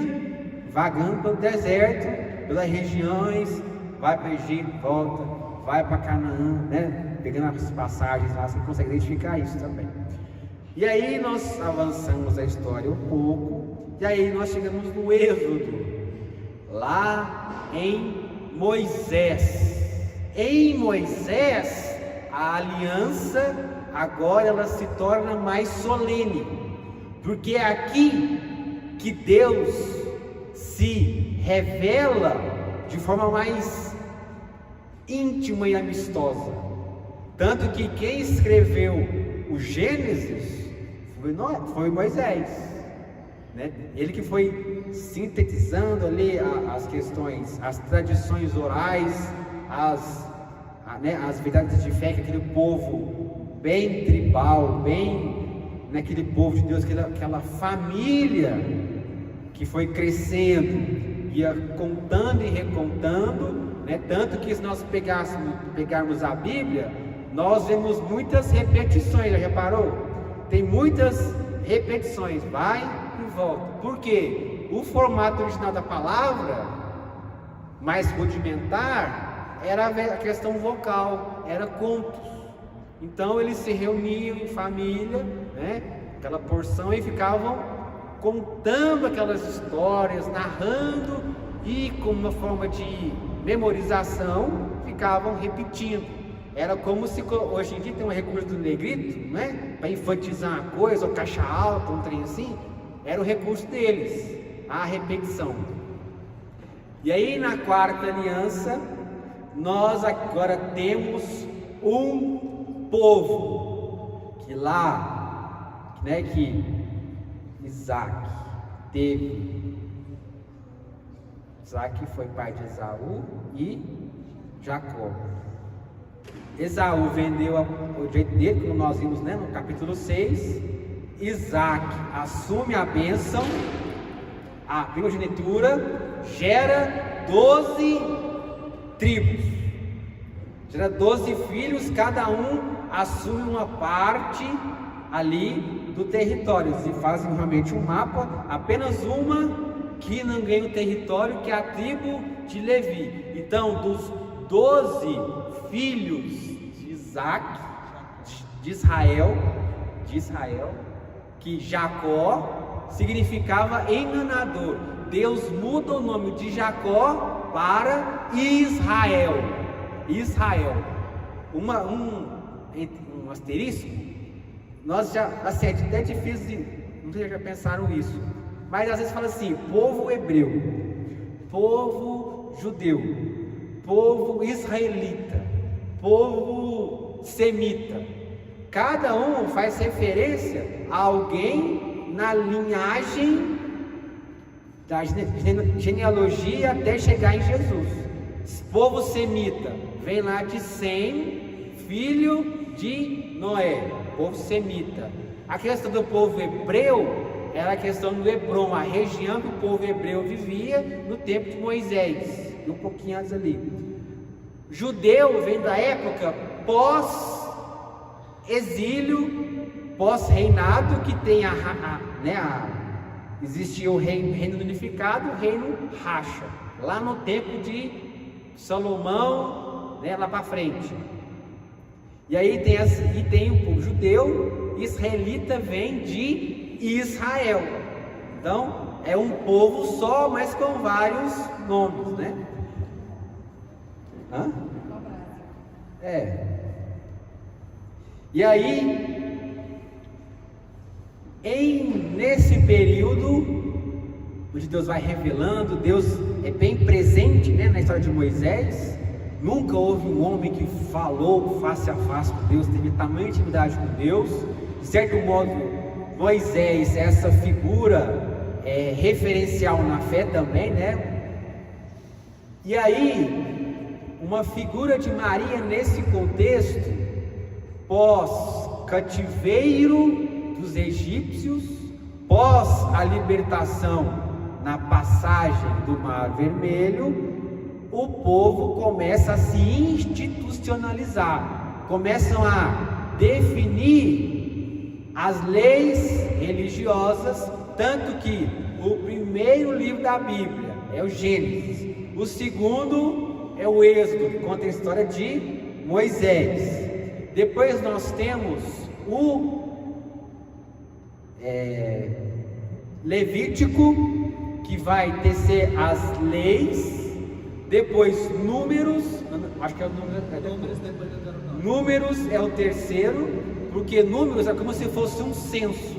vagando pelo deserto, pelas regiões, vai para o Egito, volta, vai para Canaã, pegando as passagens lá, você consegue identificar isso também. E aí nós avançamos a história um pouco, e aí nós chegamos no Êxodo, lá em Moisés. Em Moisés, a aliança agora ela se torna mais solene, porque é aqui que Deus se revela de forma mais íntima e amistosa. Tanto que quem escreveu o Gênesis foi Moisés, ele que foi sintetizando ali as questões, as tradições orais, as verdades de fé que aquele povo bem tribal, bem naquele povo de Deus, aquela família que foi crescendo, ia contando e recontando, tanto que se nós pegarmos a Bíblia, nós vemos muitas repetições. Já reparou? Tem muitas repetições, vai e volta. Por quê? O formato original da palavra, mais rudimentar, era a questão vocal, era contos. Então eles se reuniam em família, aquela porção, e ficavam contando aquelas histórias, narrando, e como uma forma de memorização, ficavam repetindo. Era como se hoje em dia tem um recurso do negrito, para enfatizar uma coisa, ou caixa alta, um trem assim. Era o recurso deles, a repetição. E aí na quarta aliança, nós agora temos um povo, que lá, né, que Isaac teve. Isaac foi pai de Esaú e Jacó. Esaú vendeu o jeito dele, como nós vimos, né, no capítulo 6. Isaac assume a bênção, a primogenitura, gera 12 tribos, gera 12 filhos, cada um assume uma parte ali do território. Se fazem realmente um mapa, apenas uma que não ganha o território, que é a tribo de Levi. Então, dos 12 filhos de Isaac, de Israel, que Jacó significava enganador. Deus muda o nome de Jacó para Israel. Um asterisco. Nós já, assim, é até difícil de, não sei se já pensaram isso, mas às vezes fala assim: povo hebreu, povo judeu, povo israelita, povo semita. Cada um faz referência a alguém na linhagem da genealogia até chegar em Jesus. Povo semita vem lá de Sem, filho de Noé, povo semita. A questão do povo hebreu era a questão do Hebrom, a região que o povo hebreu vivia no tempo de Moisés, e um pouquinho antes ali. Judeu vem da época pós-exílio, pós-reinado, que tem existia o reino unificado, o reino racha, lá no tempo de Salomão, né, lá para frente. E aí tem o povo judeu, israelita vem de Israel. Então é um povo só, mas com vários nomes, né? E aí, nesse período onde Deus vai revelando, Deus é bem presente, né, na história de Moisés. Nunca houve um homem que falou face a face com Deus, teve tamanha intimidade com Deus. De certo modo, Moisés é essa figura referencial na fé também, né? E aí, uma figura de Maria nesse contexto, pós-cativeiro dos egípcios, pós a libertação na passagem do Mar Vermelho, o povo começa a se institucionalizar, começam a definir as leis religiosas, tanto que o primeiro livro da Bíblia é o Gênesis, o segundo é o Êxodo, que conta a história de Moisés. Depois nós temos o Levítico, que vai tecer as leis. Depois Números, acho que é o Números é o terceiro, porque Números é como se fosse um censo.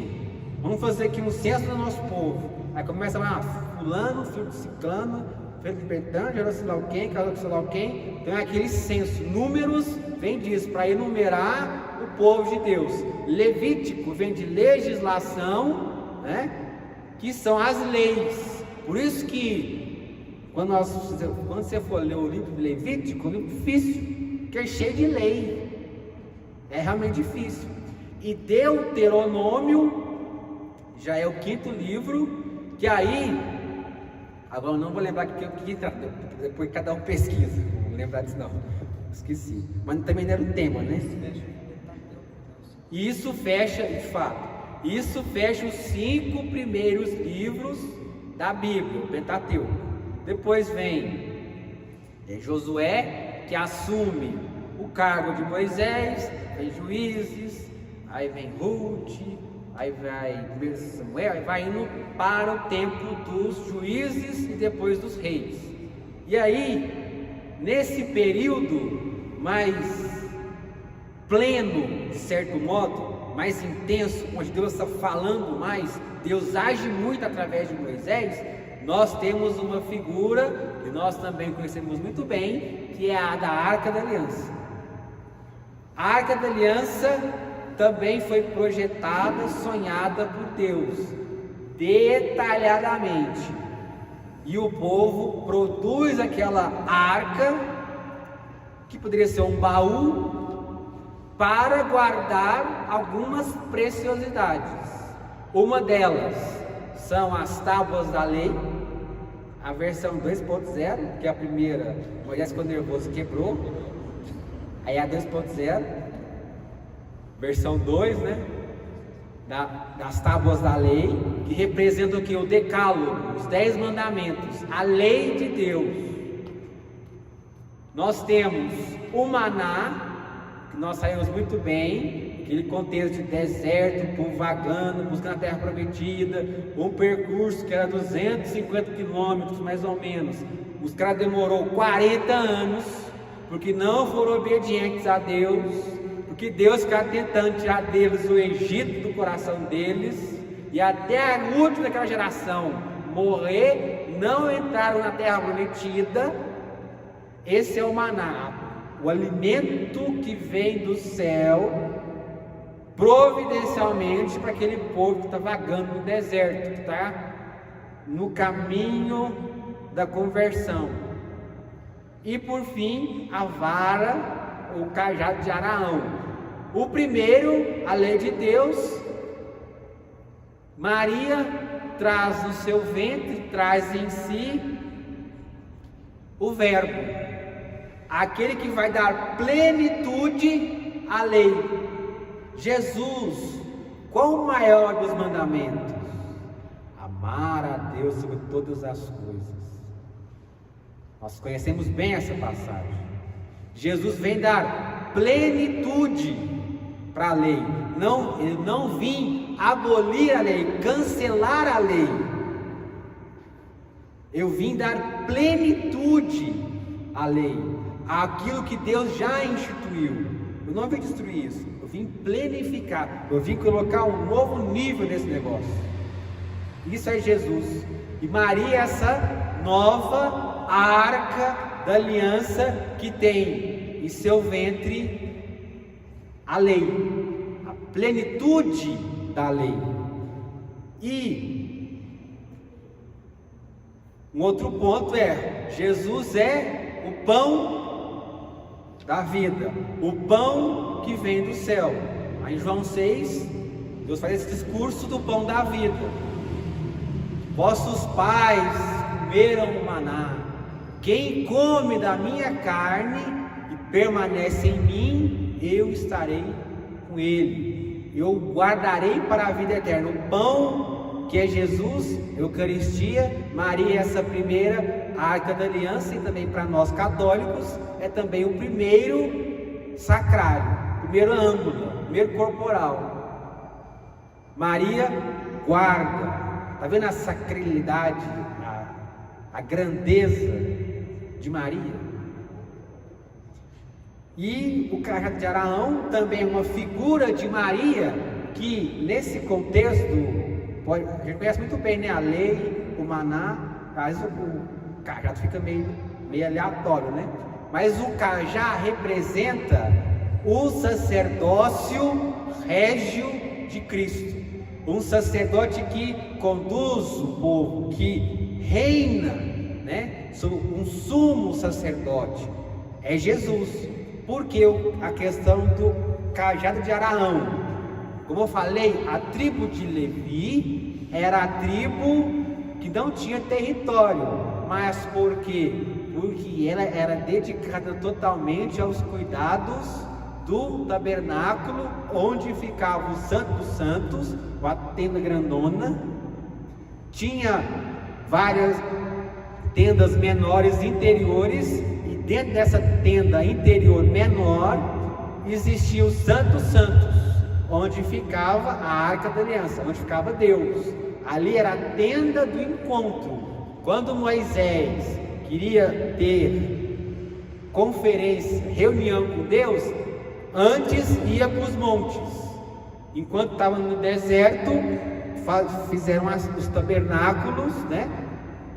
Vamos fazer aqui um censo do nosso povo. Aí começa lá, fulano, filho de ciclano, filho de Betânia, gerou sei lá quem, casou com sei lá quem. Então é aquele censo. Números vem disso, para enumerar o povo de Deus. Levítico vem de legislação, né, que são as leis. Por isso que quando você for ler o livro de Levítico, é um livro difícil, que é cheio de lei, é realmente difícil. E Deuteronômio já é o quinto livro, que aí, agora eu não vou lembrar que depois cada um pesquisa, não vou lembrar disso não, esqueci, mas também não era o tema, né? E isso fecha, de fato, isso fecha os 5 primeiros livros da Bíblia, o Pentateuco. Depois vem Josué, que assume o cargo de Moisés, vem Juízes, aí vem Ruth, aí vai Samuel, aí vai indo para o tempo dos juízes e depois dos reis. E aí, nesse período mais pleno, de certo modo, mais intenso, onde Deus está falando mais, Deus age muito através de Moisés, nós temos uma figura que nós também conhecemos muito bem, que é a da Arca da Aliança. A Arca da Aliança também foi projetada, sonhada por Deus, detalhadamente. E o povo produz aquela arca, que poderia ser um baú, para guardar algumas preciosidades. Uma delas são as tábuas da lei, a versão 2.0, que é a primeira, Moisés ficou nervoso, quebrou. Aí a 2.0, versão 2, né? Das tábuas da lei, que representam o que? O decálogo, os 10 mandamentos, a lei de Deus. Nós temos o maná, que nós sabemos muito bem, aquele contexto de deserto, o povo vagando, buscando a terra prometida, um percurso que era 250 quilômetros mais ou menos. Os caras demorou 40 anos, porque não foram obedientes a Deus, porque Deus ficava tentando tirar deles o Egito do coração deles, e até a última daquela geração morrer, não entraram na terra prometida. Esse é o maná, o alimento que vem do céu, providencialmente para aquele povo que está vagando no deserto, que está no caminho da conversão. E por fim, a vara, o cajado de Araão. O primeiro, a lei de Deus. Maria traz no seu ventre, traz em si o verbo, aquele que vai dar plenitude à lei. Jesus, qual o maior dos mandamentos? Amar a Deus sobre todas as coisas. Nós conhecemos bem essa passagem. Jesus vem dar plenitude para a lei. Ele não vim abolir a lei, cancelar a lei. Eu vim dar plenitude à lei, àquilo que Deus já instituiu. Eu não vim destruir isso, eu vim plenificar, eu vim colocar um novo nível nesse negócio. Isso é Jesus. E Maria é essa nova arca da aliança que tem em seu ventre a lei, a plenitude da lei. E um outro ponto é: Jesus é o pão da vida, o pão que vem do céu. Aí em João 6, Deus faz esse discurso do pão da vida. Vossos pais comeram o maná. Quem come da minha carne e permanece em mim, eu estarei com ele. Eu guardarei para a vida eterna. O pão que é Jesus, Eucaristia. Maria, essa primeira arca da aliança, e também para nós católicos é também o primeiro sacrário, primeiro âmbulo, primeiro corporal. Maria guarda. Está vendo a sacralidade, a grandeza de Maria? E o cajado de Araão também é uma figura de Maria, que nesse contexto, a gente conhece muito bem, né? A lei, o maná, às vezes o cajado fica meio aleatório, né? Mas o cajado representa o sacerdócio régio de Cristo. Um sacerdote que conduz o povo, que reina, né? Um sumo sacerdote é Jesus. Porque a questão do cajado de Araão, como eu falei, a tribo de Levi era a tribo que não tinha território. Mas por quê? Porque ela era dedicada totalmente aos cuidados do tabernáculo, onde ficava o Santo dos Santos, a tenda grandona. Tinha várias tendas menores interiores, e dentro dessa tenda interior menor existia o Santo dos Santos, onde ficava a Arca da Aliança, onde ficava Deus. Ali era a tenda do encontro. Quando Moisés queria ter conferência, reunião com Deus, antes ia para os montes. Enquanto estava no deserto, fizeram os tabernáculos, né?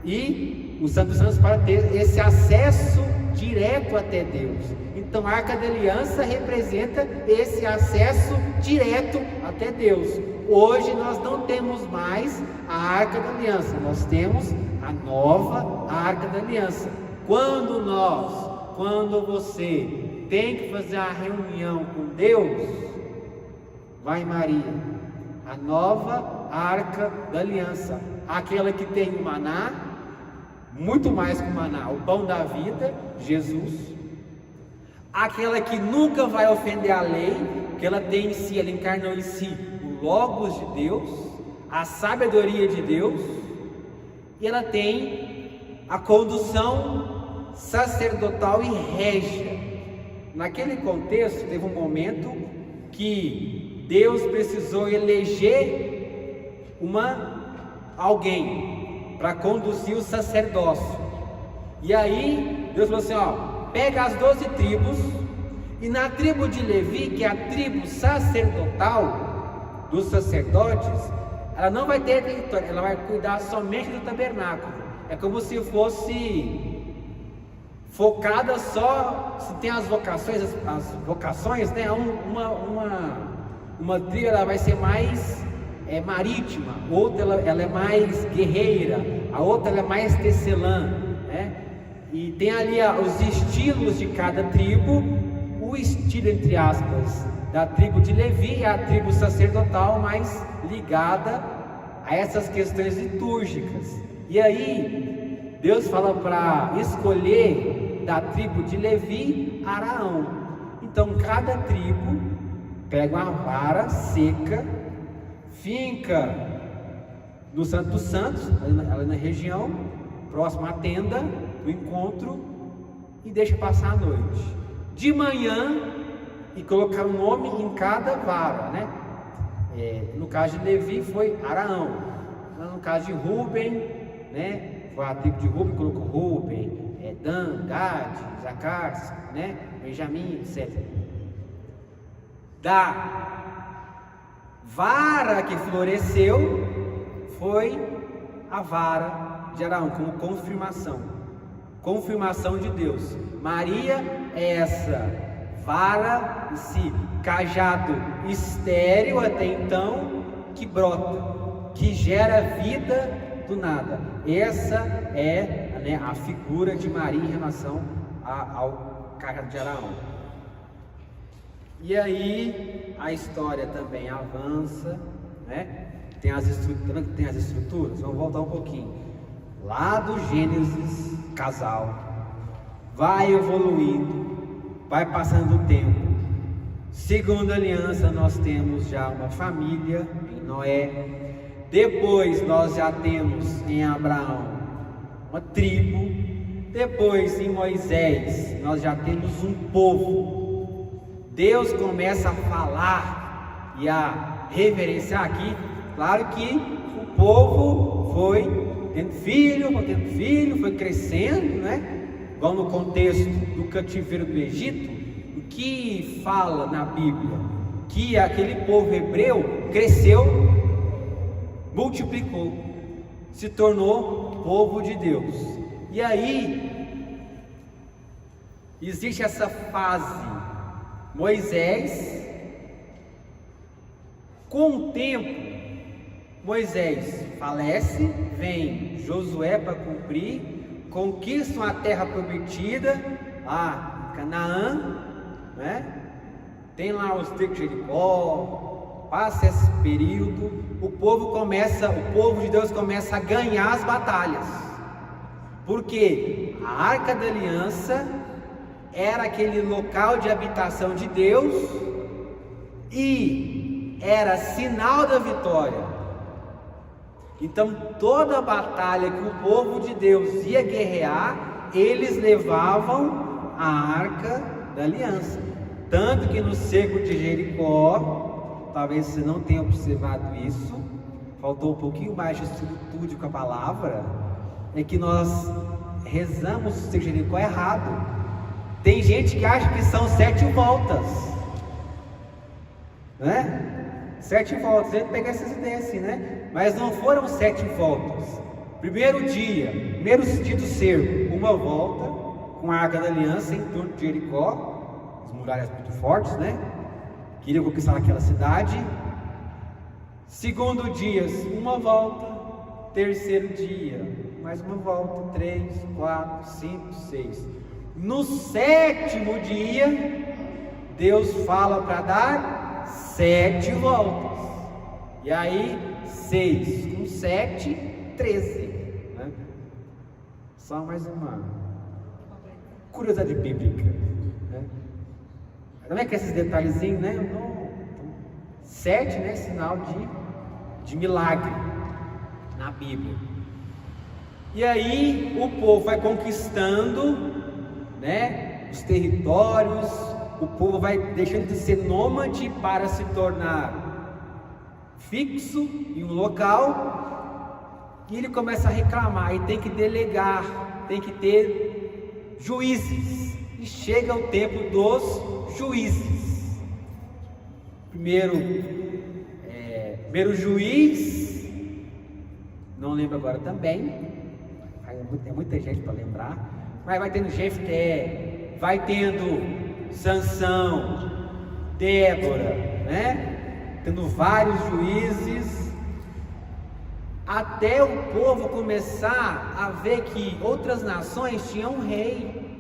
e o Santo dos Santos para ter esse acesso direto até Deus. Então a Arca da Aliança representa esse acesso direto até Deus. Hoje nós não temos mais a Arca da Aliança, nós temos a nova Arca da Aliança. Quando você tem que fazer a reunião com Deus, vai Maria, a nova Arca da Aliança, aquela que tem o maná, muito mais que o maná, o pão da vida, Jesus, aquela que nunca vai ofender a lei, que ela tem em si, ela encarnou em si o Logos de Deus, a sabedoria de Deus, e ela tem a condução sacerdotal e régia. Naquele contexto, teve um momento que Deus precisou eleger alguém para conduzir o sacerdócio. E aí Deus falou assim, pega as 12 tribos, e na tribo de Levi, que é a tribo sacerdotal dos sacerdotes, ela não vai ter território, ela vai cuidar somente do tabernáculo. É como se fosse focada só, se tem as vocações, né? Uma tribo ela vai ser mais marítima, outra ela é mais guerreira, a outra ela é mais tecelã, né? E tem ali os estilos de cada tribo. O estilo, entre aspas, da tribo de Levi é a tribo sacerdotal mais ligada a essas questões litúrgicas. E aí Deus fala para escolher da tribo de Levi Araão. Então cada tribo pega uma vara seca, finca no Santo dos Santos, ali na região próxima à tenda do encontro, e deixa passar a noite. De manhã, e colocar um nome em cada vara, né? No caso de Levi foi Araão. No caso de Ruben, né? Foi a tribo de Ruben, colocou Ruben, Dan, Gad, Zaccar, né? Benjamim, etc. Da vara que floresceu foi a vara de Araão, como confirmação de Deus. Maria é essa vara, esse cajado estéril até então, que brota, que gera vida do nada. Essa é, né, a figura de Maria em relação ao cajado de Araão. E aí a história também avança, né? Tem as estruturas, vamos voltar um pouquinho. Lá do Gênesis, casal, vai evoluindo, vai passando o tempo. Segunda aliança, nós temos já uma família em Noé. Depois nós já temos em Abraão uma tribo. Depois em Moisés nós já temos um povo. Deus começa a falar e a reverenciar aqui. Claro que o povo foi tendo filho, foi crescendo, né? Igual no contexto do cativeiro do Egito, o que fala na Bíblia? Que aquele povo hebreu cresceu, multiplicou, se tornou povo de Deus. E aí existe essa fase. Moisés, com o tempo, Moisés falece, vem Josué para cumprir, conquistam a terra prometida, lá em Canaã, né? Tem lá os tribos de Jericó, passa esse período, o povo de Deus começa a ganhar as batalhas, porque a Arca da Aliança era aquele local de habitação de Deus e era sinal da vitória. Então toda a batalha que o povo de Deus ia guerrear, eles levavam a Arca da Aliança. Tanto que no cerco de Jericó, talvez você não tenha observado isso, faltou um pouquinho mais de estrutura com a palavra, é que nós rezamos o cerco de Jericó errado. Tem gente que acha que são 7 voltas, né? 7 voltas, a gente pega essas ideias assim, né? Mas não foram 7 voltas, Primeiro dia do cerco, uma volta com a Arca da Aliança em torno de Jericó, as muralhas muito fortes, né? Queriam conquistar aquela cidade. Segundo dia, uma volta. Terceiro dia, mais uma volta. 3, 4, 5, 6. No sétimo dia, Deus fala para dar 7 voltas. E aí, 6 com 7, 13. Né? Só mais uma curiosidade bíblica. Né? Não é que esses detalhezinhos, né? 7, né? Sinal de milagre na Bíblia. E aí o povo vai conquistando, né? Os territórios. O povo vai deixando de ser nômade para se tornar fixo em um local. E ele começa a reclamar, e tem que delegar, tem que ter juízes. E chega o tempo dos juízes. Primeiro juiz, não lembro agora também, tem muita gente para lembrar, mas vai tendo Jefté, vai tendo Sansão, Débora, né? Tendo vários juízes, até o povo começar a ver que outras nações tinham um rei.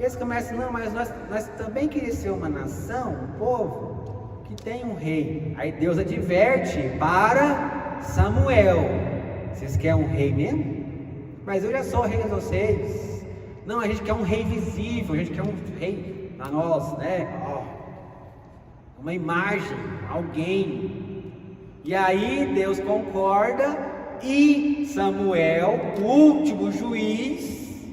Eles começam, não, mas nós também queríamos ser uma nação, um povo que tem um rei. Aí Deus adverte para Samuel: vocês querem um rei mesmo? Mas eu já sou o rei de vocês. Não, a gente quer um rei visível, a gente quer um rei a nós, né? Uma imagem, alguém. E aí Deus concorda e Samuel, o último juiz,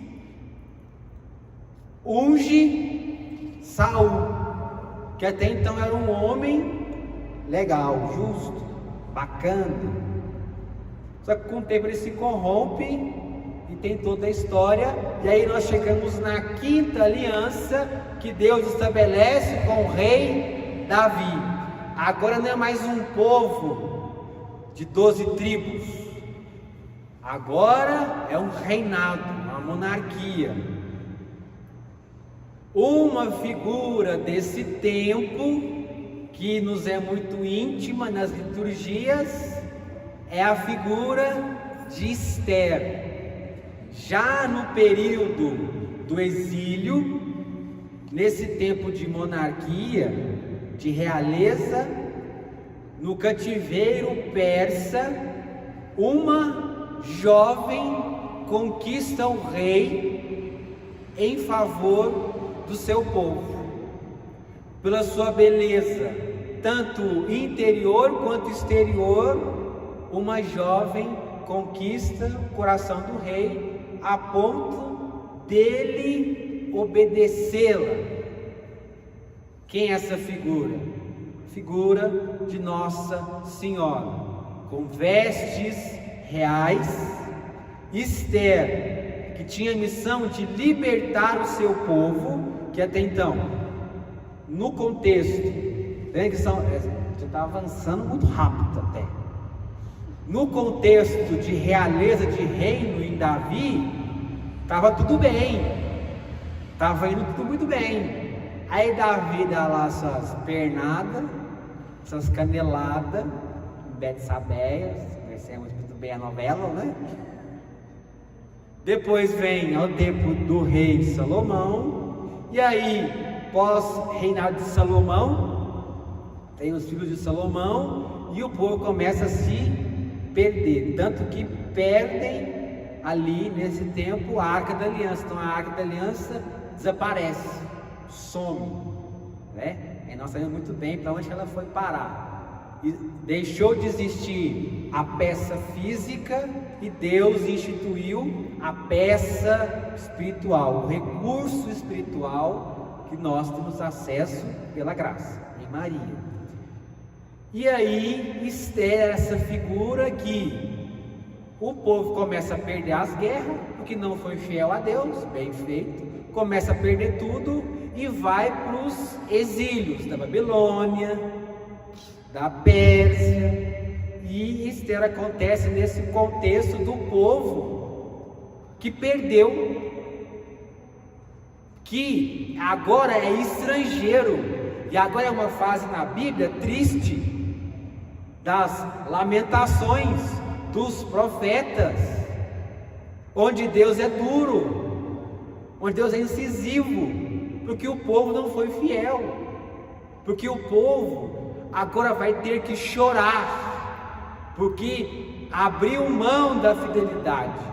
unge Saul, que até então era um homem legal, justo, bacana. Só que com o tempo ele se corrompe e tem toda a história. E aí nós chegamos na 5ª aliança que Deus estabelece com o rei Davi. Agora não é mais um povo de 12 tribos, agora é um reinado, uma monarquia. Uma figura desse tempo que nos é muito íntima nas liturgias é a figura de Esther. Já no período do exílio, nesse tempo de monarquia, de realeza, no cativeiro persa, uma jovem conquista o rei em favor do seu povo. Pela sua beleza, tanto interior quanto exterior, uma jovem conquista o coração do rei a ponto dele obedecê-la. Quem é essa figura? Figura de Nossa Senhora, com vestes reais. Esther, que tinha a missão de libertar o seu povo, que até então, no contexto, que já está avançando muito rápido até. No contexto de realeza, de reino em Davi, estava tudo bem, estava indo tudo muito bem. Aí Davi dá lá suas pernadas, suas caneladas, Betsabeia, conhecemos muito bem a novela, né? Depois vem ao tempo do rei Salomão, e aí, pós-reinado de Salomão, tem os filhos de Salomão, e o povo começa a se perder, tanto que perdem ali nesse tempo a Arca da Aliança. Então a Arca da Aliança desaparece, some, né? E nós sabemos muito bem para onde ela foi parar. E deixou de existir a peça física e Deus instituiu a peça espiritual, o recurso espiritual que nós temos acesso pela graça, em Maria. E aí Esther, essa figura que o povo começa a perder as guerras, porque não foi fiel a Deus, bem feito, começa a perder tudo e vai para os exílios da Babilônia, da Pérsia, E Esther acontece nesse contexto do povo que perdeu, que agora é estrangeiro, e agora é uma fase na Bíblia triste, das lamentações dos profetas, onde Deus é duro, onde Deus é incisivo, porque o povo não foi fiel, porque o povo agora vai ter que chorar, porque abriu mão da fidelidade.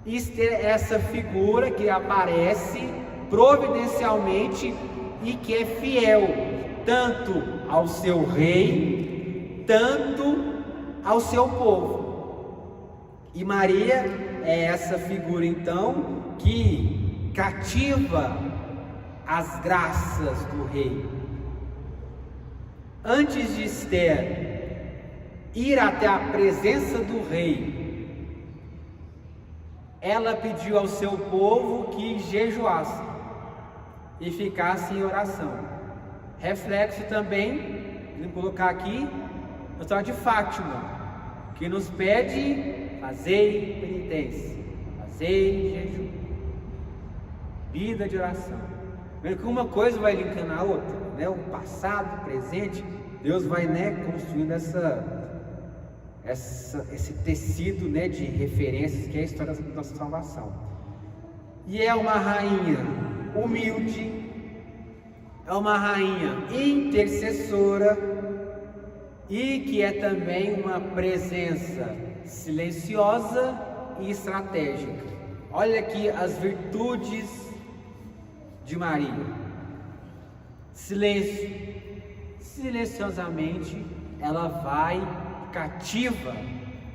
Esther é essa figura que aparece providencialmente e que é fiel tanto ao seu rei, tanto ao seu povo. E Maria é essa figura então que cativa as graças do rei. Antes de Esther ir até a presença do rei, ela pediu ao seu povo que jejuasse e ficasse em oração. Reflexo também, vamos colocar aqui, a história de Fátima, que nos pede: fazei penitência, fazei jejum, vida de oração. Vendo que uma coisa vai linkando a outra, né? O passado, o presente, Deus vai, né, construindo esse tecido, né, de referências, que é a história da nossa salvação. E é uma rainha humilde, é uma rainha intercessora, e que é também uma presença silenciosa e estratégica. Olha aqui as virtudes de Maria: silêncio, silenciosamente ela vai, cativa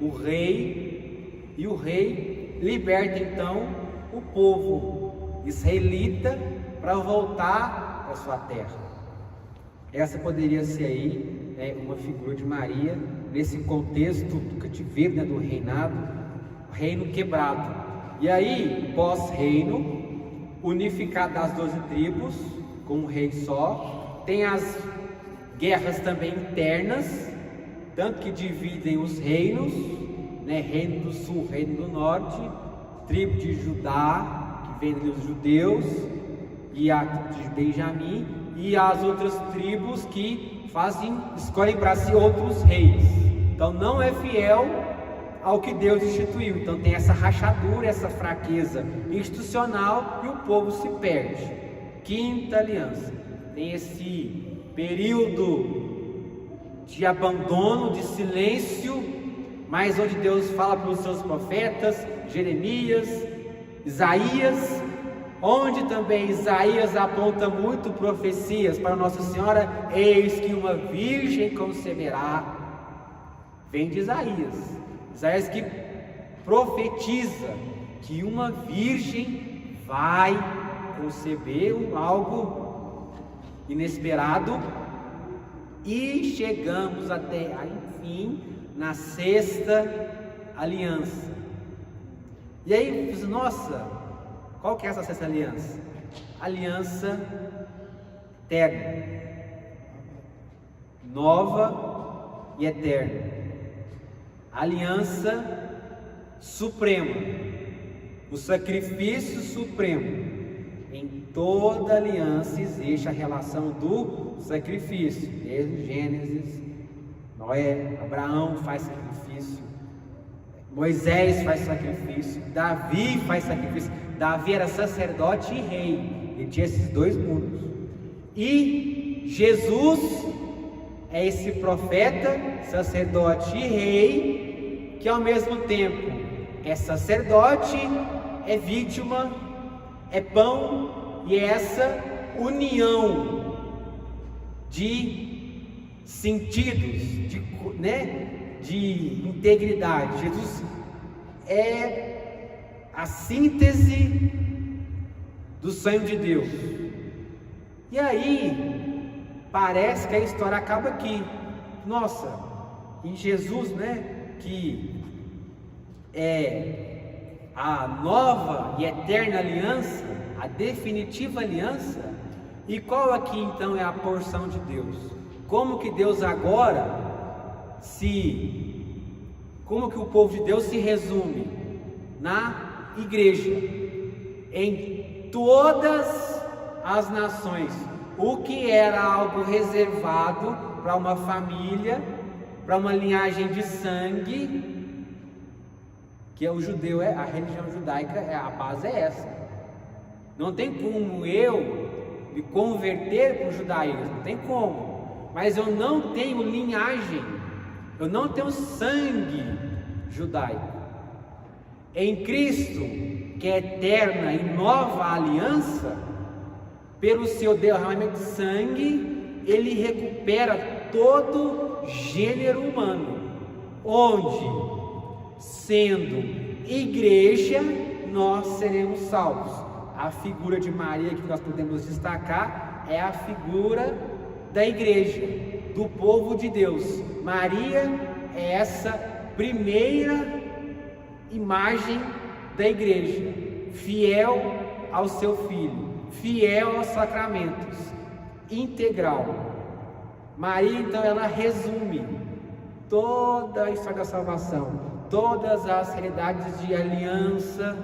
o rei, e o rei liberta então o povo israelita para voltar para sua terra. Essa poderia ser aí uma figura de Maria nesse contexto do cativeiro, né, do reinado, reino quebrado. E aí, pós-reino, unificado das 12 tribos, com um rei só, tem as guerras também internas, tanto que dividem os reinos, né, reino do sul, reino do norte, tribo de Judá, que vem dos judeus, e a de Benjamim, e as outras tribos que escolhem para si outros reis. Então não é fiel ao que Deus instituiu. Então tem essa rachadura, essa fraqueza institucional, e o povo se perde. Quinta aliança, tem esse período de abandono, de silêncio, mas onde Deus fala para os seus profetas, Jeremias, Isaías, onde também Isaías aponta muito profecias para Nossa Senhora. Eis que uma virgem conceberá. Vem de Isaías, Isaías que profetiza que uma virgem vai conceber algo inesperado. E chegamos até, enfim, na sexta aliança. E aí, nossa, qual que é essa sexta aliança? Aliança eterna, nova e eterna. Aliança suprema, o sacrifício supremo. Em toda aliança existe a relação do sacrifício. Desde Gênesis, Noé, Abraão faz sacrifício, Moisés faz sacrifício, Davi faz sacrifício. Davi era sacerdote e rei, ele tinha esses dois mundos. E Jesus é esse profeta, sacerdote e rei, que ao mesmo tempo é sacerdote, é vítima, é pão, e é essa união de sentidos, de integridade. Jesus é a síntese do sonho de Deus. E aí parece que a história acaba aqui. Nossa, em Jesus, que é a nova e eterna aliança, a definitiva aliança. E qual aqui então é a porção de Deus? Como que Deus agora como que o povo de Deus se resume? Na igreja, em todas as nações. O que era algo reservado para uma família, para uma linhagem de sangue, que é o judeu, a religião judaica, a base é essa. Não tem como eu me converter para o judaísmo, não tem como. Mas eu não tenho linhagem, eu não tenho sangue judaico. Em Cristo, que é eterna e nova aliança, pelo seu derramamento de sangue, ele recupera todo gênero humano, onde, sendo igreja, nós seremos salvos. A figura de Maria que nós podemos destacar é a figura da igreja, do povo de Deus. Maria é essa primeira imagem da igreja, fiel ao seu filho, fiel aos sacramentos, integral. Maria, então, ela resume toda a história da salvação, todas as realidades de aliança,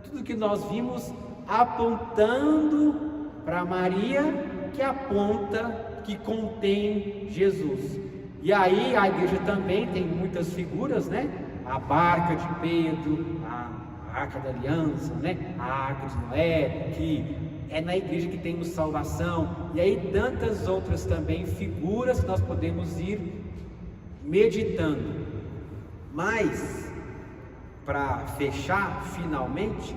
tudo que nós vimos apontando para Maria, que aponta, que contém Jesus. E aí a igreja também tem muitas figuras, né? A barca de Pedro, a arca da aliança, né? A arca de Noé, que é na igreja que temos salvação. E aí tantas outras também figuras que nós podemos ir meditando. Mas, para fechar finalmente,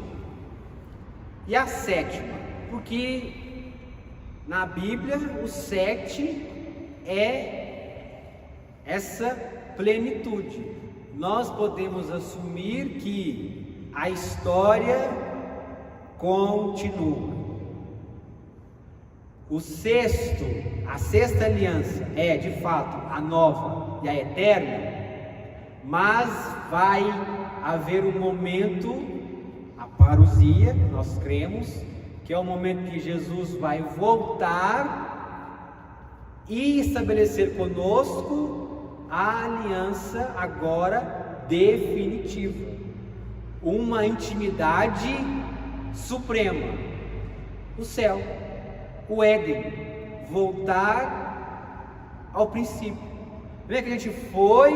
e a sétima, porque na Bíblia o 7 é essa plenitude. Nós podemos assumir que a história continua. A sexta aliança é de fato a nova e a eterna, mas vai haver um momento, a parousia, nós cremos, que é o momento que Jesus vai voltar e estabelecer conosco a aliança agora definitiva, uma intimidade suprema, o céu, o Éden, voltar ao princípio. Vê que a gente foi,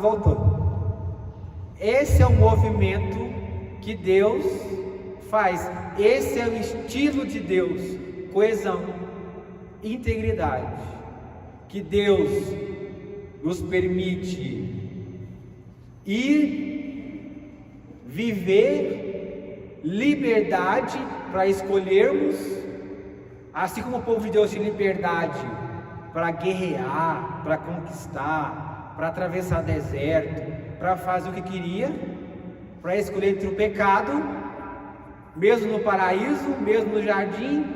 voltou. Esse é o movimento que Deus faz, esse é o estilo de Deus, coesão, integridade, que Deus nos permite ir viver liberdade para escolhermos, assim como o povo de Deus tinha liberdade para guerrear, para conquistar, para atravessar deserto, para fazer o que queria, para escolher entre o pecado, mesmo no paraíso, mesmo no jardim.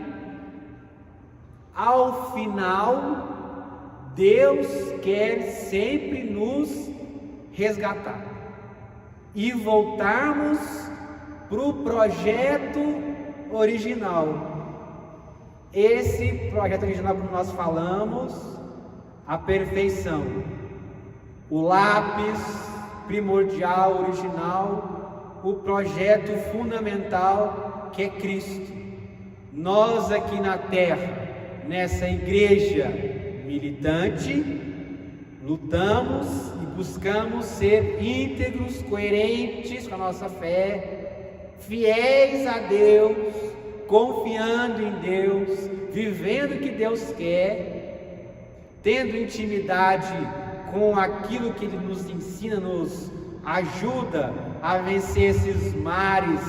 Ao final, Deus quer sempre nos resgatar e voltarmos para o projeto original. Esse projeto original, como nós falamos, a perfeição, o lápis primordial, original, o projeto fundamental que é Cristo. Nós aqui na terra, nessa igreja militante, lutamos e buscamos ser íntegros, coerentes com a nossa fé, fiéis a Deus, confiando em Deus, vivendo o que Deus quer, tendo intimidade com aquilo que Ele nos ensina, nos ajuda a vencer esses mares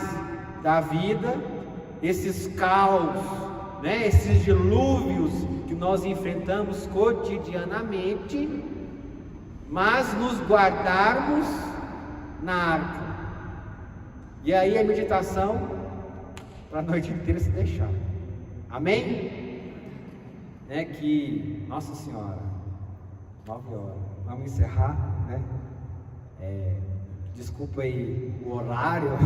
da vida, esses caos, né, esses dilúvios que nós enfrentamos cotidianamente, mas nos guardarmos na arca. E aí a meditação para a noite inteira se deixar. Amém? Né, que Nossa Senhora, 9 horas, vamos encerrar, né? Desculpa aí o horário,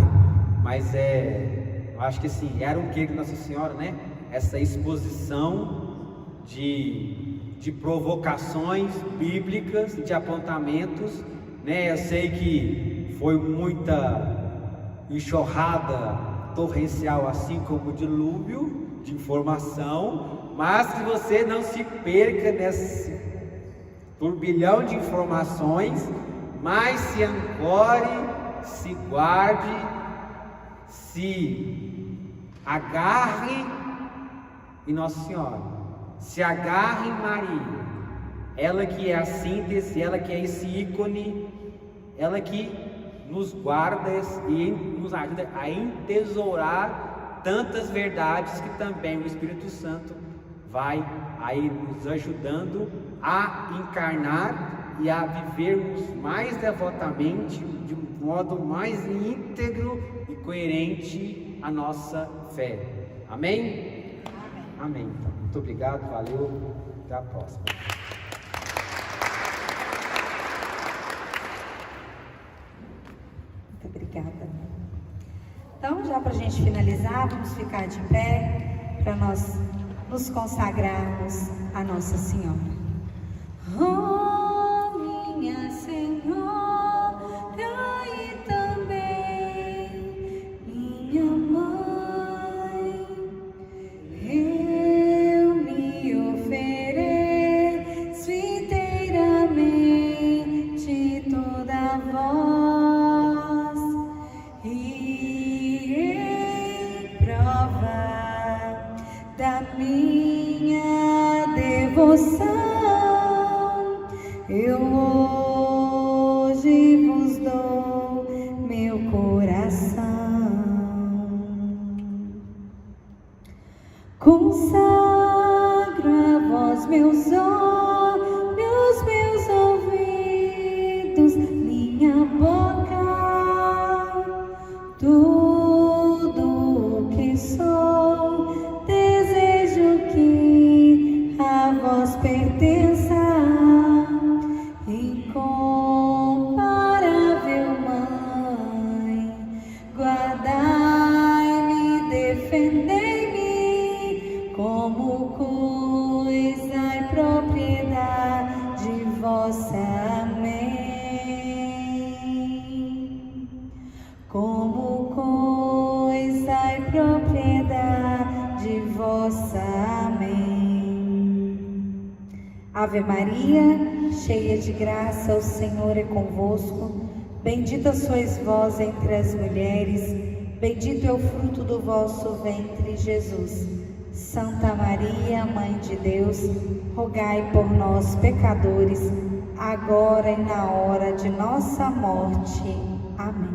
mas eu acho que assim, era o que Nossa Senhora, né? Essa exposição de de provocações bíblicas, de apontamentos, né? Eu sei que foi muita enxurrada torrencial, assim como dilúvio de informação, mas que você não se perca nesse turbilhão de informações, mas se ancore, se guarde, se agarre em Nossa Senhora, se agarre em Maria, ela que é a síntese, ela que é esse ícone, ela que nos guarda e nos ajuda a entesourar tantas verdades que também o Espírito Santo vai aí nos ajudando a encarnar e a vivermos mais devotamente, de um modo mais íntegro e coerente a nossa fé. Amém? Amém. Então, muito obrigado, valeu, até a próxima. Muito obrigada. Então, já para a gente finalizar, vamos ficar de pé para nós nos consagrarmos a Nossa Senhora. Oh, minha Senhora, e também minha Mãe, eu me ofereço inteiramente toda a vós, e em prova da minha devoção, eu hoje vos dou meu coração. Consagro a vós meus olhos, meus ouvidos, minha boca, tudo o que sou. Desejo que a vós pertença, incomparável Mãe. Guardai-me, defendei-me como coisa e propriedade vossa. Amém. Como coisa e propriedade vossa. Amém. Ave Maria, cheia de graça, o Senhor é convosco. Bendita sois vós entre as mulheres, bendito é o fruto do vosso ventre, Jesus. Santa Maria, Mãe de Deus, rogai por nós, pecadores, agora e na hora de nossa morte. Amém.